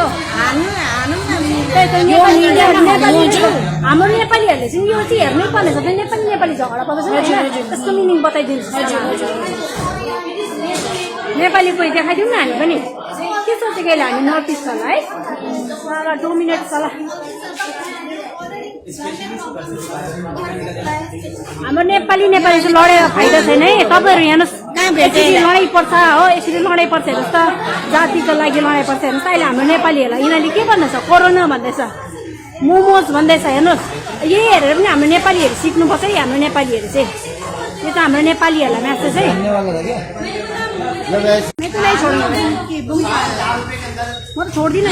Speaker 10: हाम्रो नेपालीहरूले चाहिँ यो चाहिँ हेर्नै पर्ने छ, नेपाली झगडा पर्दैछ त्यसको मिनिङ बताइदिनुहोस्। नेपाली कोही देखाइदिउँ न हामी पनि, के सोचेको अहिले हामी नर्थ इस्ट होला है, डोमिनेट छ ल। हाम्रो नेपाली चाहिँ लडेर फाइदा छैन है, तपाईँहरू हेर्नुहोस् यसरी लडाइँ पर्छ हो, यसरी लडाइँ पर्छ हेर्नुहोस् त, जातिको लागि लडाइँ पर्छ हेर्नुहोस् त। अहिले हाम्रो नेपालीहरूलाई यिनीहरूले के भन्दैछ, कोरोना भन्दैछ, मोमोज भन्दैछ, हेर्नुहोस् यही हेरेर पनि हाम्रो नेपालीहरू सिक्नुपर्छ है, हाम्रो नेपालीहरू चाहिँ यो त हाम्रो नेपालीहरूलाई म्यासेज है। म त छोड्दिनँ,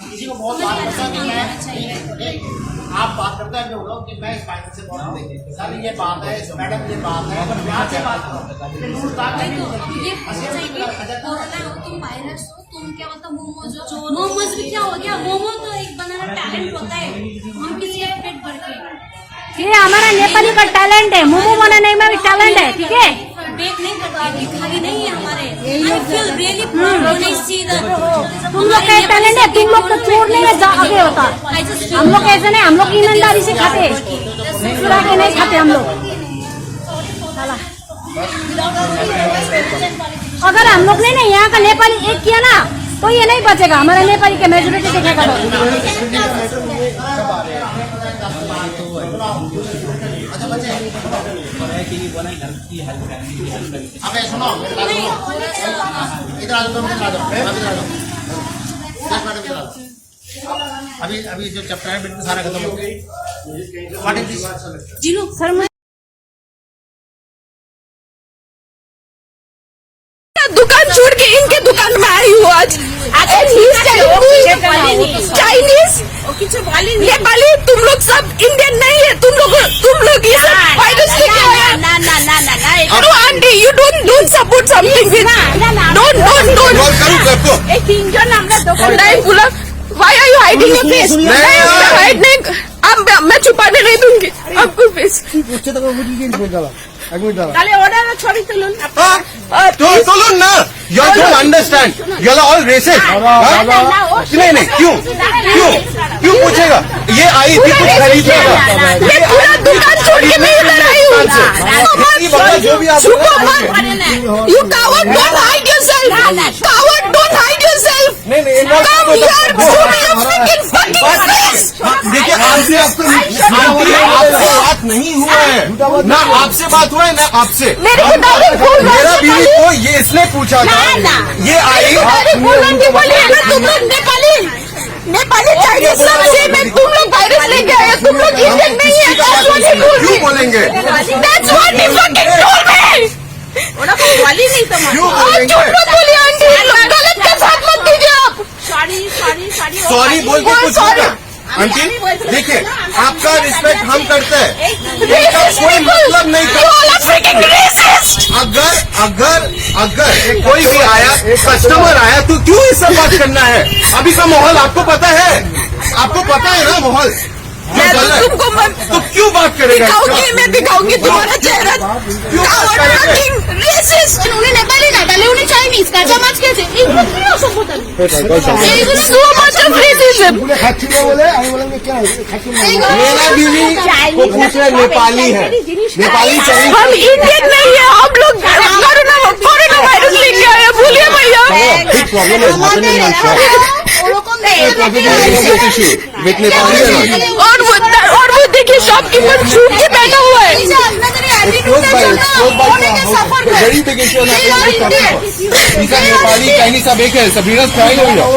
Speaker 11: किसी को बहुत बात करता कि मैं आप बात करते हैं लोग कि मैं इस फाइनल से बहुत देखिए सर ये बात है मैडम ये बात है प्यार से बात करो,
Speaker 19: तुम वायरस हो, तुम क्या बोलते मोमोज भी क्या हो गया, मोमो तो एक बनाना टैलेंट होता है, हम किसी का पेट भर के,
Speaker 10: ये हमारा नेपाली का टैलेंट है, मोमो बनाने में भी टैलेंट है, ठीक है,
Speaker 19: बेक नहीं करते, दिखावी नहीं है हमारे, I feel really proud when I see that।
Speaker 10: तुम लोग का टैलेंट है, तुम लोग तो चोर नहीं है, आगे होता, हम लोग ऐसे नहीं, हम लोग ईमानदारी से खाते, चुरा के नहीं खाते हम लोग। अगर हम लोग ने ना यहाँ का नेपाली एक किया ना तो ये नहीं बचेगा, हमारा नेपाली के मेजोरिटी देखेगा।
Speaker 11: अबे सुनो इधर आ जाओ, अभी जो चैप्टर है बिल्कुल सारा खत्म हो गया। व्हाट इज दिस
Speaker 10: जीनो सर, मैं
Speaker 20: दुकान छोड़ के इनके दुकान में आई हूँ आज। चाइनीज नेपाली, तुम लोग सब इंडियन नहीं है, तुम लोग ये सब वायरस लेके आए। No aunty, you don't support something with don't नहीं बोला। Why are you hiding your face? मैं छुपाने नहीं दूंगी आपको फेस। তাহলে ওরা ছবি তুলুন,
Speaker 11: तुलुन ना, you don't understand, you are all racist। नहीं क्यों पूछेगा, ये आई थी कुछ खरीदने,
Speaker 20: ये पूरा दुकान छोड़ के मैं इधर आई हूँ।
Speaker 11: जो भी आप
Speaker 20: You coward, don't hide yourself. Coward, don't hide yourself. Come here, show me your freaking face.
Speaker 11: देखिए आपसे बात नहीं हुआ है ना, आपसे बात हुआ है ना आपसे, मेरा बीवी को ये इसने पूछा था, ये आई
Speaker 20: नेपाली चाइनीज सब सेम है, तुम लोग वायरस लेके आए, तुम लोग इंडियन नहीं है,
Speaker 11: क्यों बोलेंगे?
Speaker 20: That's what he fucking told me. वाली नहीं तो झूठ मत बोलिए आंटी, गलत के साथ मत दीजिए आप।
Speaker 11: सॉरी बोल के कुछ होगा आंटी? देखिए आपका रिस्पेक्ट हम करते हैं, कोई मतलब नहीं करते।
Speaker 5: अगर कोई भी आया कस्टमर आया तो क्यों ये सब बात करना है? अभी का माहौल आपको पता है ना माहौल
Speaker 20: मैं तुमको
Speaker 5: तो क्यों बात करेगा?
Speaker 20: मैं दिखाऊंगी तुम्हारा चेहरा
Speaker 19: উনি নেপালি না তাহলে উনি চাইনিজ কাঁচা মাছ খেয়েছে এগুলো কি অসভ্যতা এইগুলো
Speaker 20: so much of racism
Speaker 5: मेरा बीवी को पूछ रहे नेपाली है, नेपाली चाहिए।
Speaker 20: हम इंडियन नहीं है, हम लोग कोरोना वायरस लेके आए हैं, भूलिए भैया
Speaker 5: Big problem is happening on shop.
Speaker 20: और वो देखिए शॉपकीपर छूट के बैठा हुआ है
Speaker 5: Very big issue on these are Nepali, Chinese सब एक है, Sabrina's crying over here.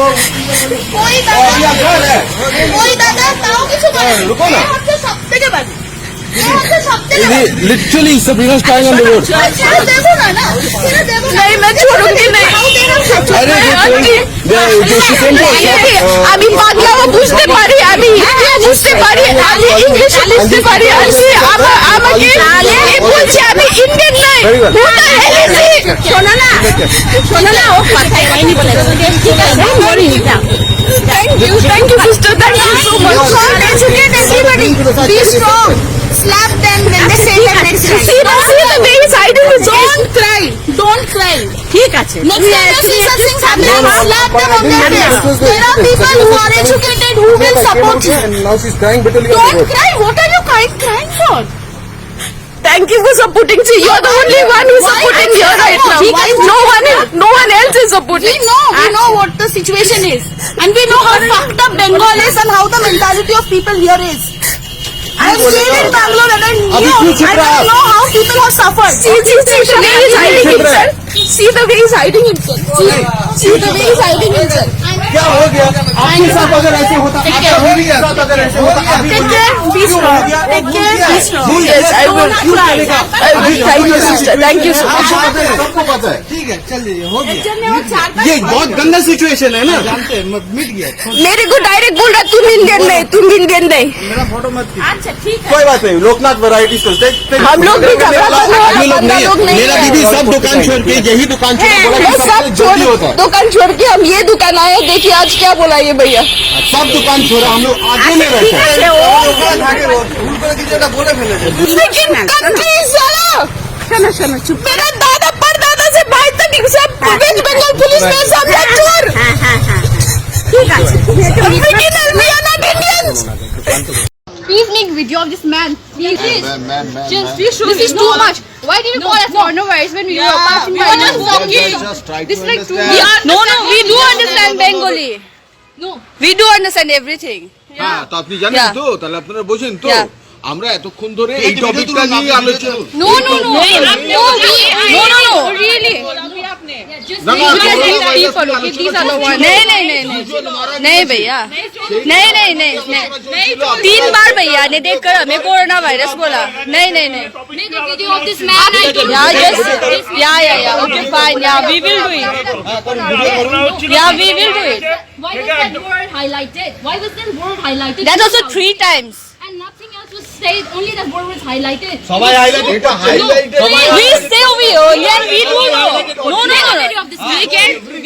Speaker 5: रुको ना, literally Sabrina's crying on the road.
Speaker 20: नहीं मैं छोड़ूंगी नहीं আমি বাংলাও বুঝতে পারি আমি হিন্দিও বুঝতে পারি আমি ইংলিশও বুঝতে পারি আমি আমাকে বলছে আমি ইন্ডিয়ান নাই শোনো না ও কথাই হয়নি বলে ঠিক আছে thank you sister thank you so much educate everybody be strong slap them when they say that next time see the way he's hiding his don't cry ঠিক আছে next time you see such things happening slap them on their face there are people who are educated who will support you
Speaker 5: Now she's crying bitterly.
Speaker 20: don't cry what are you crying for thank you for supporting see you're the only one who's supporting here right now no one else is supporting we know what the situation is and we know how fucked up Bengal is and how the mentality of people here is I have stayed in Bangalore and I know how people have suffered. See the way he's hiding himself. See the way he's hiding himself. See the way he's hiding himself.
Speaker 5: क्या हो गया? आपके साथ अगर ऐसे होता, आपका बीवी के साथ अगर ऐसे होता,
Speaker 20: Take care, be strong. Take care, be strong. Yes, I will. Thank you, sister. Thank you so much.
Speaker 5: सबको पता है। ठीक है, चल जाइए, हो गया।
Speaker 20: ये
Speaker 5: बहुत गंदा सिचुएशन है ना?
Speaker 20: जानते हैं, मिट गया। मेरे को डायरेक्ट बोल रहा तुम इंडियन नहीं
Speaker 5: मेरा फोटो मत खींच।
Speaker 20: अच्छा ठीक है
Speaker 5: कोई बात नहीं, लोकनाथ वैरायटी स्टोर
Speaker 20: हम लोग भी
Speaker 5: मेरा बीवी सब दुकान छोड़ के यही दुकान छोड़ जल्दी होता है।
Speaker 20: दुकान छोड़ के हम ये दुकान आए देखिए आज क्या बोला ये भैया
Speaker 5: सब दुकान छोड़ा हम लोग आगे में बैठे
Speaker 20: सुनो चुप मेरा दादा परदादा से भाई तक सब वेस्ट बंगाल पुलिस में सब लोग चोर ठीक है
Speaker 19: Please make video of this man. Please. This is too much. Why did you call us coronavirus when we were passing by? This is like too much.
Speaker 20: No, we do understand Bengali.
Speaker 19: No.
Speaker 20: We do understand everything.
Speaker 5: হ্যাঁ তো আপনি জানেন তো তাহলে আপনারা বোঝেন তো আমরা এতক্ষণ ধরে এই টপিকটা নিয়ে আলোচনা
Speaker 20: No, really. नहीं भैया नहीं 3 बार भैया ने देख कर हमें कोरोना वायरस बोला नहीं
Speaker 19: Make a video of this man.
Speaker 20: okay fine we will do it we will do it
Speaker 19: Why was that word highlighted? That
Speaker 20: also 3 times
Speaker 19: and nothing else was said. Only that word was highlighted.
Speaker 5: সবাই highlight এটা highlighted
Speaker 20: we stay over here and we do no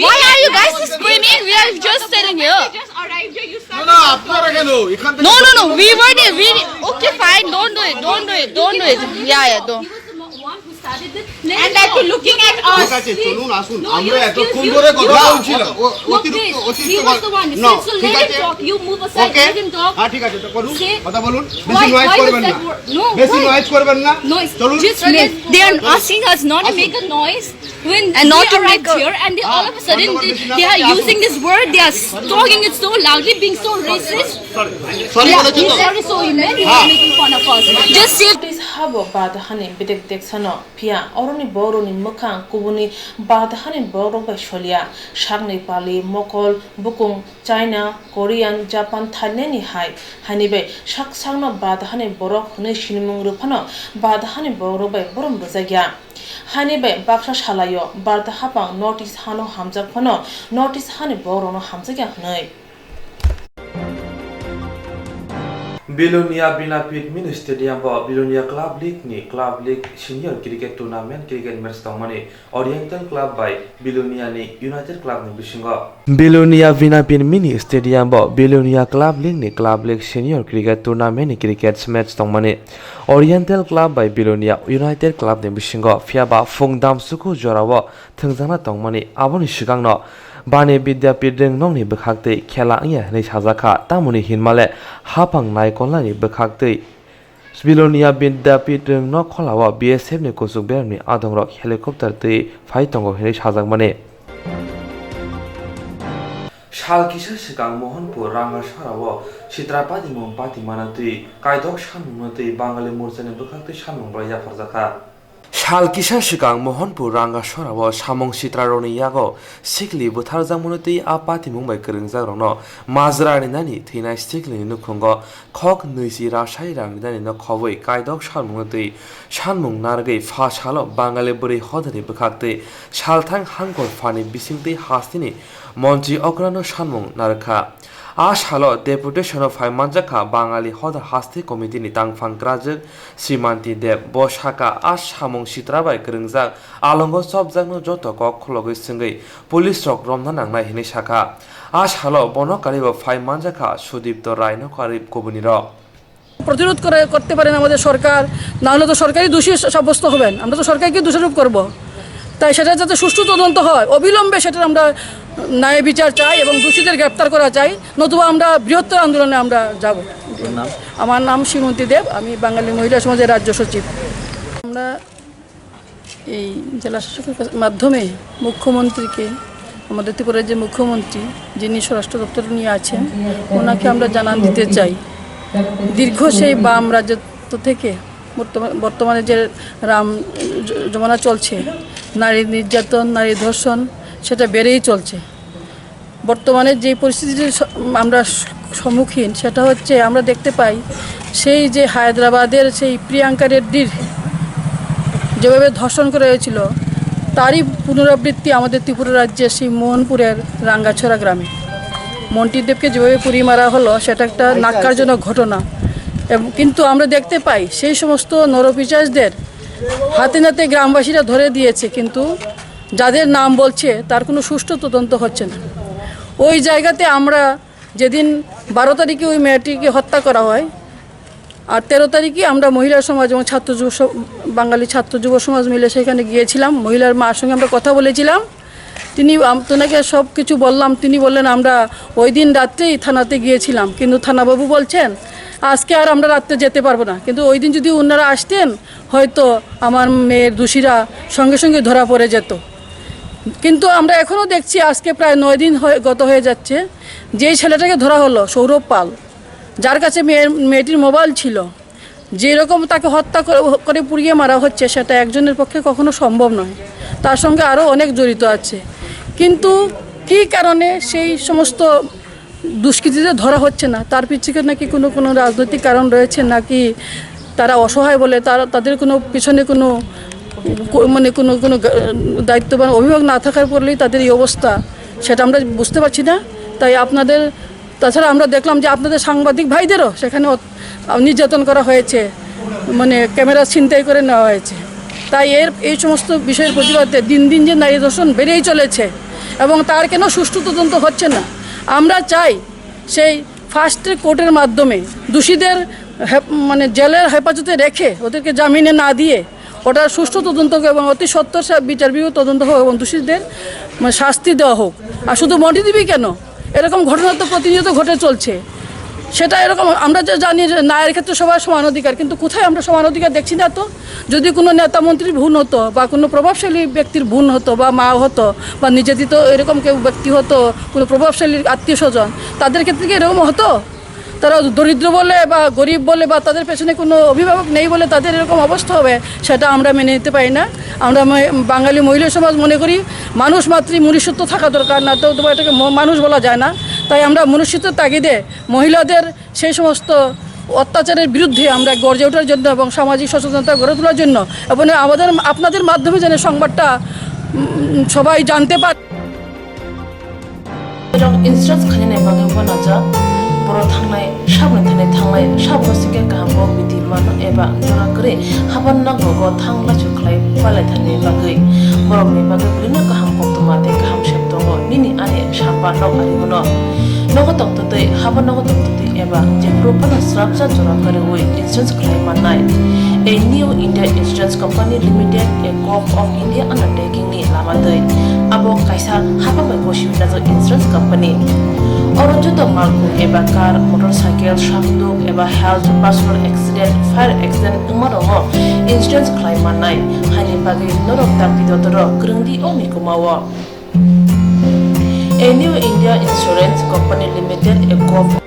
Speaker 20: why are you guys screaming we are just sitting here
Speaker 5: না আপনারা কেন এখান থেকে
Speaker 20: no we were there okay fine don't do it don't
Speaker 19: And that you looking at us.
Speaker 5: ঠিক আছে চলুন আসুন আমরা এতক্ষণ ধরে কথা বলছিলাম
Speaker 19: He was the one.
Speaker 5: No,
Speaker 19: So let him talk. You move aside. Let him talk.
Speaker 5: হ্যাঁ ঠিক আছে তো বলুন কথা বলুন
Speaker 19: Why
Speaker 5: বেশি নয়েজ
Speaker 19: was
Speaker 5: করবেন
Speaker 19: that
Speaker 5: না
Speaker 19: word? No.
Speaker 5: বেশি নয়েজ করবেন না
Speaker 19: Noise.
Speaker 5: চলুন
Speaker 19: They are asking us not to make a noise when
Speaker 20: And not
Speaker 19: we
Speaker 20: to
Speaker 19: arrived
Speaker 20: make a-
Speaker 19: here, and they all of a sudden they are using this word. They are talking it so loudly, being so racist.
Speaker 5: Sorry,
Speaker 19: He's sorry, so he meant he was making fun of us.
Speaker 2: Just see this habo badahane bidek deksano pia oroni boroni mukang kubuni badahane boro ba sholia shagni pali mokol bukung China Korean Japan Thailand ni hai hanibe shak sangno badahane borok hune shinimung rupano badahane boro ba borom rozagya hanibe baksha shalayo barda hapang notice hano hamjak phano notice hane boro no hamjagya hnai
Speaker 1: Bilonia Binapit Mini Stadium ba Bilonia Club League Senior Cricket Tournament cricket match tongmani Oriental Club by Bilonia ni United Club ni bisingo Bilonia Binapit Mini Stadium ba Bilonia Club League Senior Cricket Tournament ni cricket match tongmani Oriental Club by Bilonia United Club ni bisingo fiaba Fungdam Suku Jorawa thungjana tongmani aboni sigangno Bani Bidyapit nongni bekhakte khela angya nei sajaka tamuni hinmale hapang nai konlani bekhakte Bilonia Bidyapit no kholawa BSF ni kusuk berni adongrok helicopter te phai tongo hene sajakmane Shal kisar sikang Mohanpur Ranga Sarawo Sitrapati mong pati manati kaidok shanmungati Bangali Morsani bekhakte shanmung braya farjaka Shal kisar sikang Mohanpur Ranga Sarawo Samong Sitraroni yago sikli buthar jamunati apati mumbai keringjagrokno majrani nani thina sikli nukhungo khok nuisi rasai rangni nani no khoboi kaidok shalmungati shanmung nargai fa shalo Bangali buri hodari bekhakte shalthang hangkor fani bisingti hastini Monji Okrano Shanmung Narka Ashalo Deputation of Manjaka Bangali Hoda Hasti Committee ni Tangfang Grajak Simanti Deb Boshaka Ash Hamung Sitrabai Kringzak Alongo Sobjagno Joto Kok Khologi Singai Police Rock Romnanang Nai Hini Shaka Ashalo Bono Karibo Fai Manjaka Sudipto Raino Karib Kobuniro
Speaker 21: প্রতিরোধ করতে পারেন আমাদের সরকার না হলে তো সরকারই দোষী সাব্যস্ত হবেন আমরা তো সরকারকে দোষারোপ করব তাই সেটা যাতে সুষ্ঠু তদন্ত হয় অবিলম্বে সেটা আমরা ন্যায় বিচার চাই এবং দোষীদের গ্রেফতার করা চাই নতুবা আমরা বৃহত্তর আন্দোলনে আমরা যাব আমার নাম শ্রীমন্তী দেব আমি বাঙালি মহিলা সমাজের রাজ্য সচিব আমরা এই জেলা শাসকের মাধ্যমে মুখ্যমন্ত্রীকে আমাদের ত্রিপুরার যে মুখ্যমন্ত্রী যিনি স্বরাষ্ট্র দপ্তর নিয়ে আছেন ওনাকে আমরা জানান দিতে চাই দীর্ঘ সেই বাম রাজত্ব থেকে বর্তমানে যে রাম জমানা চলছে নারী নির্যাতন নারী ধর্ষণ সেটা বেড়েই চলছে বর্তমানে যে পরিস্থিতির আমরা সম্মুখীন সেটা হচ্ছে আমরা দেখতে পাই সেই যে হায়দ্রাবাদের সেই প্রিয়াঙ্কা রেড্ডির যেভাবে ধর্ষণ করা হয়েছিল তারই পুনরাবৃত্তি আমাদের ত্রিপুরা রাজ্যের সেই মোহনপুরের রাঙ্গাছড়া গ্রামে মন্টিদেবকে যেভাবে পুড়ি মারা হলো সেটা একটা ন্যাক্কারজনক ঘটনা কিন্তু আমরা দেখতে পাই সেই সমস্ত নরপিশাচদের হাতে নাতে গ্রামবাসীরা ধরে দিয়েছে কিন্তু যাদের নাম বলছে তার কোনো সুষ্ঠু তদন্ত হচ্ছে না ওই জায়গাতে আমরা যেদিন 12 তারিখে ওই মেয়েটিকে হত্যা করা হয় আর 13 তারিখে আমরা মহিলা সমাজ এবং বাঙালি ছাত্র যুব সমাজ মিলে সেখানে গিয়েছিলাম মহিলার মার সঙ্গে আমরা কথা বলেছিলাম তোনাকে সব কিছু বললাম তিনি বললেন আমরা ওই দিন রাত্রেই থানাতে গিয়েছিলাম কিন্তু থানাবাবু বলছেন আজকে আর আমরা রাত্রে যেতে পারবো না কিন্তু ওই দিন যদি ওনারা আসতেন হয়তো আমার মেয়ের দোষীরা সঙ্গে সঙ্গে ধরা পড়ে যেত কিন্তু আমরা এখনও দেখছি আজকে প্রায় 9 দিন গত হয়ে যাচ্ছে যেই ছেলেটাকে ধরা হলো সৌরভ পাল যার কাছে মেয়েটির মোবাইল ছিল যেরকম তাকে হত্যা করে পুড়িয়ে মারা হচ্ছে সেটা একজনের পক্ষে কখনো সম্ভব নয় তার সঙ্গে আরও অনেক জড়িত আছে কিন্তু কী কারণে সেই সমস্ত দুষ্কৃতীদের ধরা হচ্ছে না তার পিছনে নাকি কোনো রাজনৈতিক কারণ রয়েছে নাকি তারা অসহায় বলে তাদের কোনো পিছনে কোনো দায়িত্ববান অভিভাবক না থাকার পরেই তাদের এই অবস্থা সেটা আমরা বুঝতে পারছি না তাই তাছাড়া আমরা দেখলাম যে আপনাদের সাংবাদিক ভাইদেরও সেখানে নির্যাতন করা হয়েছে ক্যামেরা ছিনতাই করে নেওয়া হয়েছে তাই এই সমস্ত বিষয়ের প্রতিবাদে দিন দিন যে নারী ধর্ষণ বেড়েই চলেছে এবং তার কেন সুষ্ঠু তদন্ত হচ্ছে না আমরা চাই সেই ফার্স্ট ট্র্যাক কোর্টের মাধ্যমে দোষীদের জেলের হেফাজতে রেখে ওদেরকে জামিনে না দিয়ে ওটার সুষ্ঠু তদন্ত হোক এবং অতি সত্বর বিচার বিভাগ তদন্ত হোক এবং দোষীদের শাস্তি দেওয়া হোক আর শুধু মন্টিদেবী কেন এরকম ঘটনা তো প্রতিনিয়ত ঘটে চলছে সেটা এরকম আমরা যে জানি যে নারীর ক্ষেত্রে সবার সমান অধিকার কিন্তু কোথায় আমরা সমান অধিকার দেখছি না তো যদি কোনো নেতা মন্ত্রীর ভুল হতো বা কোনো প্রভাবশালী ব্যক্তির ভুল হতো বা মা হতো বা নির্যাতিত এরকম কেউ ব্যক্তি হতো কোনো প্রভাবশালী আত্মীয় স্বজন তাদের ক্ষেত্রে কি এরকম হতো তারা দরিদ্র বলে বা গরিব বলে বা তাদের পেছনে কোনো অভিভাবক নেই বলে তাদের এরকম অবস্থা হবে সেটা আমরা মেনে নিতে পারি না আমরা বাঙালি মহিলা সমাজ মনে করি মানুষ মাতৃ মনুষ্যত্ব থাকা দরকার না তো এটাকে মানুষ বলা যায় না তাই আমরা মনুষ্যত্বের তাগিদে মহিলাদের সেই সমস্ত অত্যাচারের বিরুদ্ধে আমরা গর্জে ওঠার জন্য এবং সামাজিক সচেতনতা গড়ে তোলার জন্য এবং আপনাদের মাধ্যমে যেন সংবাদটা সবাই জানতে পারে
Speaker 2: 이런 인스트럭트 가진의 방향과 나자 보러 탕나에 샵을 타네 탕나에 샵을 eba jora kore haban na gogo thangla chuklai palai thani bagai borok ni bagai blina kaham koktwma te kaham sheptongo nini ani sapa nok ari gono nogo tongtotei haban nogo tongtotei eba je propana srapsa jora kore oi insurance claim manai a new India Insurance Company Limited a Corp of India undertaking ni lamadei abo kaisa haba mai goshi nazo insurance company oro joto malku eba car motorcycle shakduk eba health personal accident fire accident umarongo insurance claim manai hani bagi norok tapi dotoro krungdi omi kumawo a new India Insurance Company Limited a Corp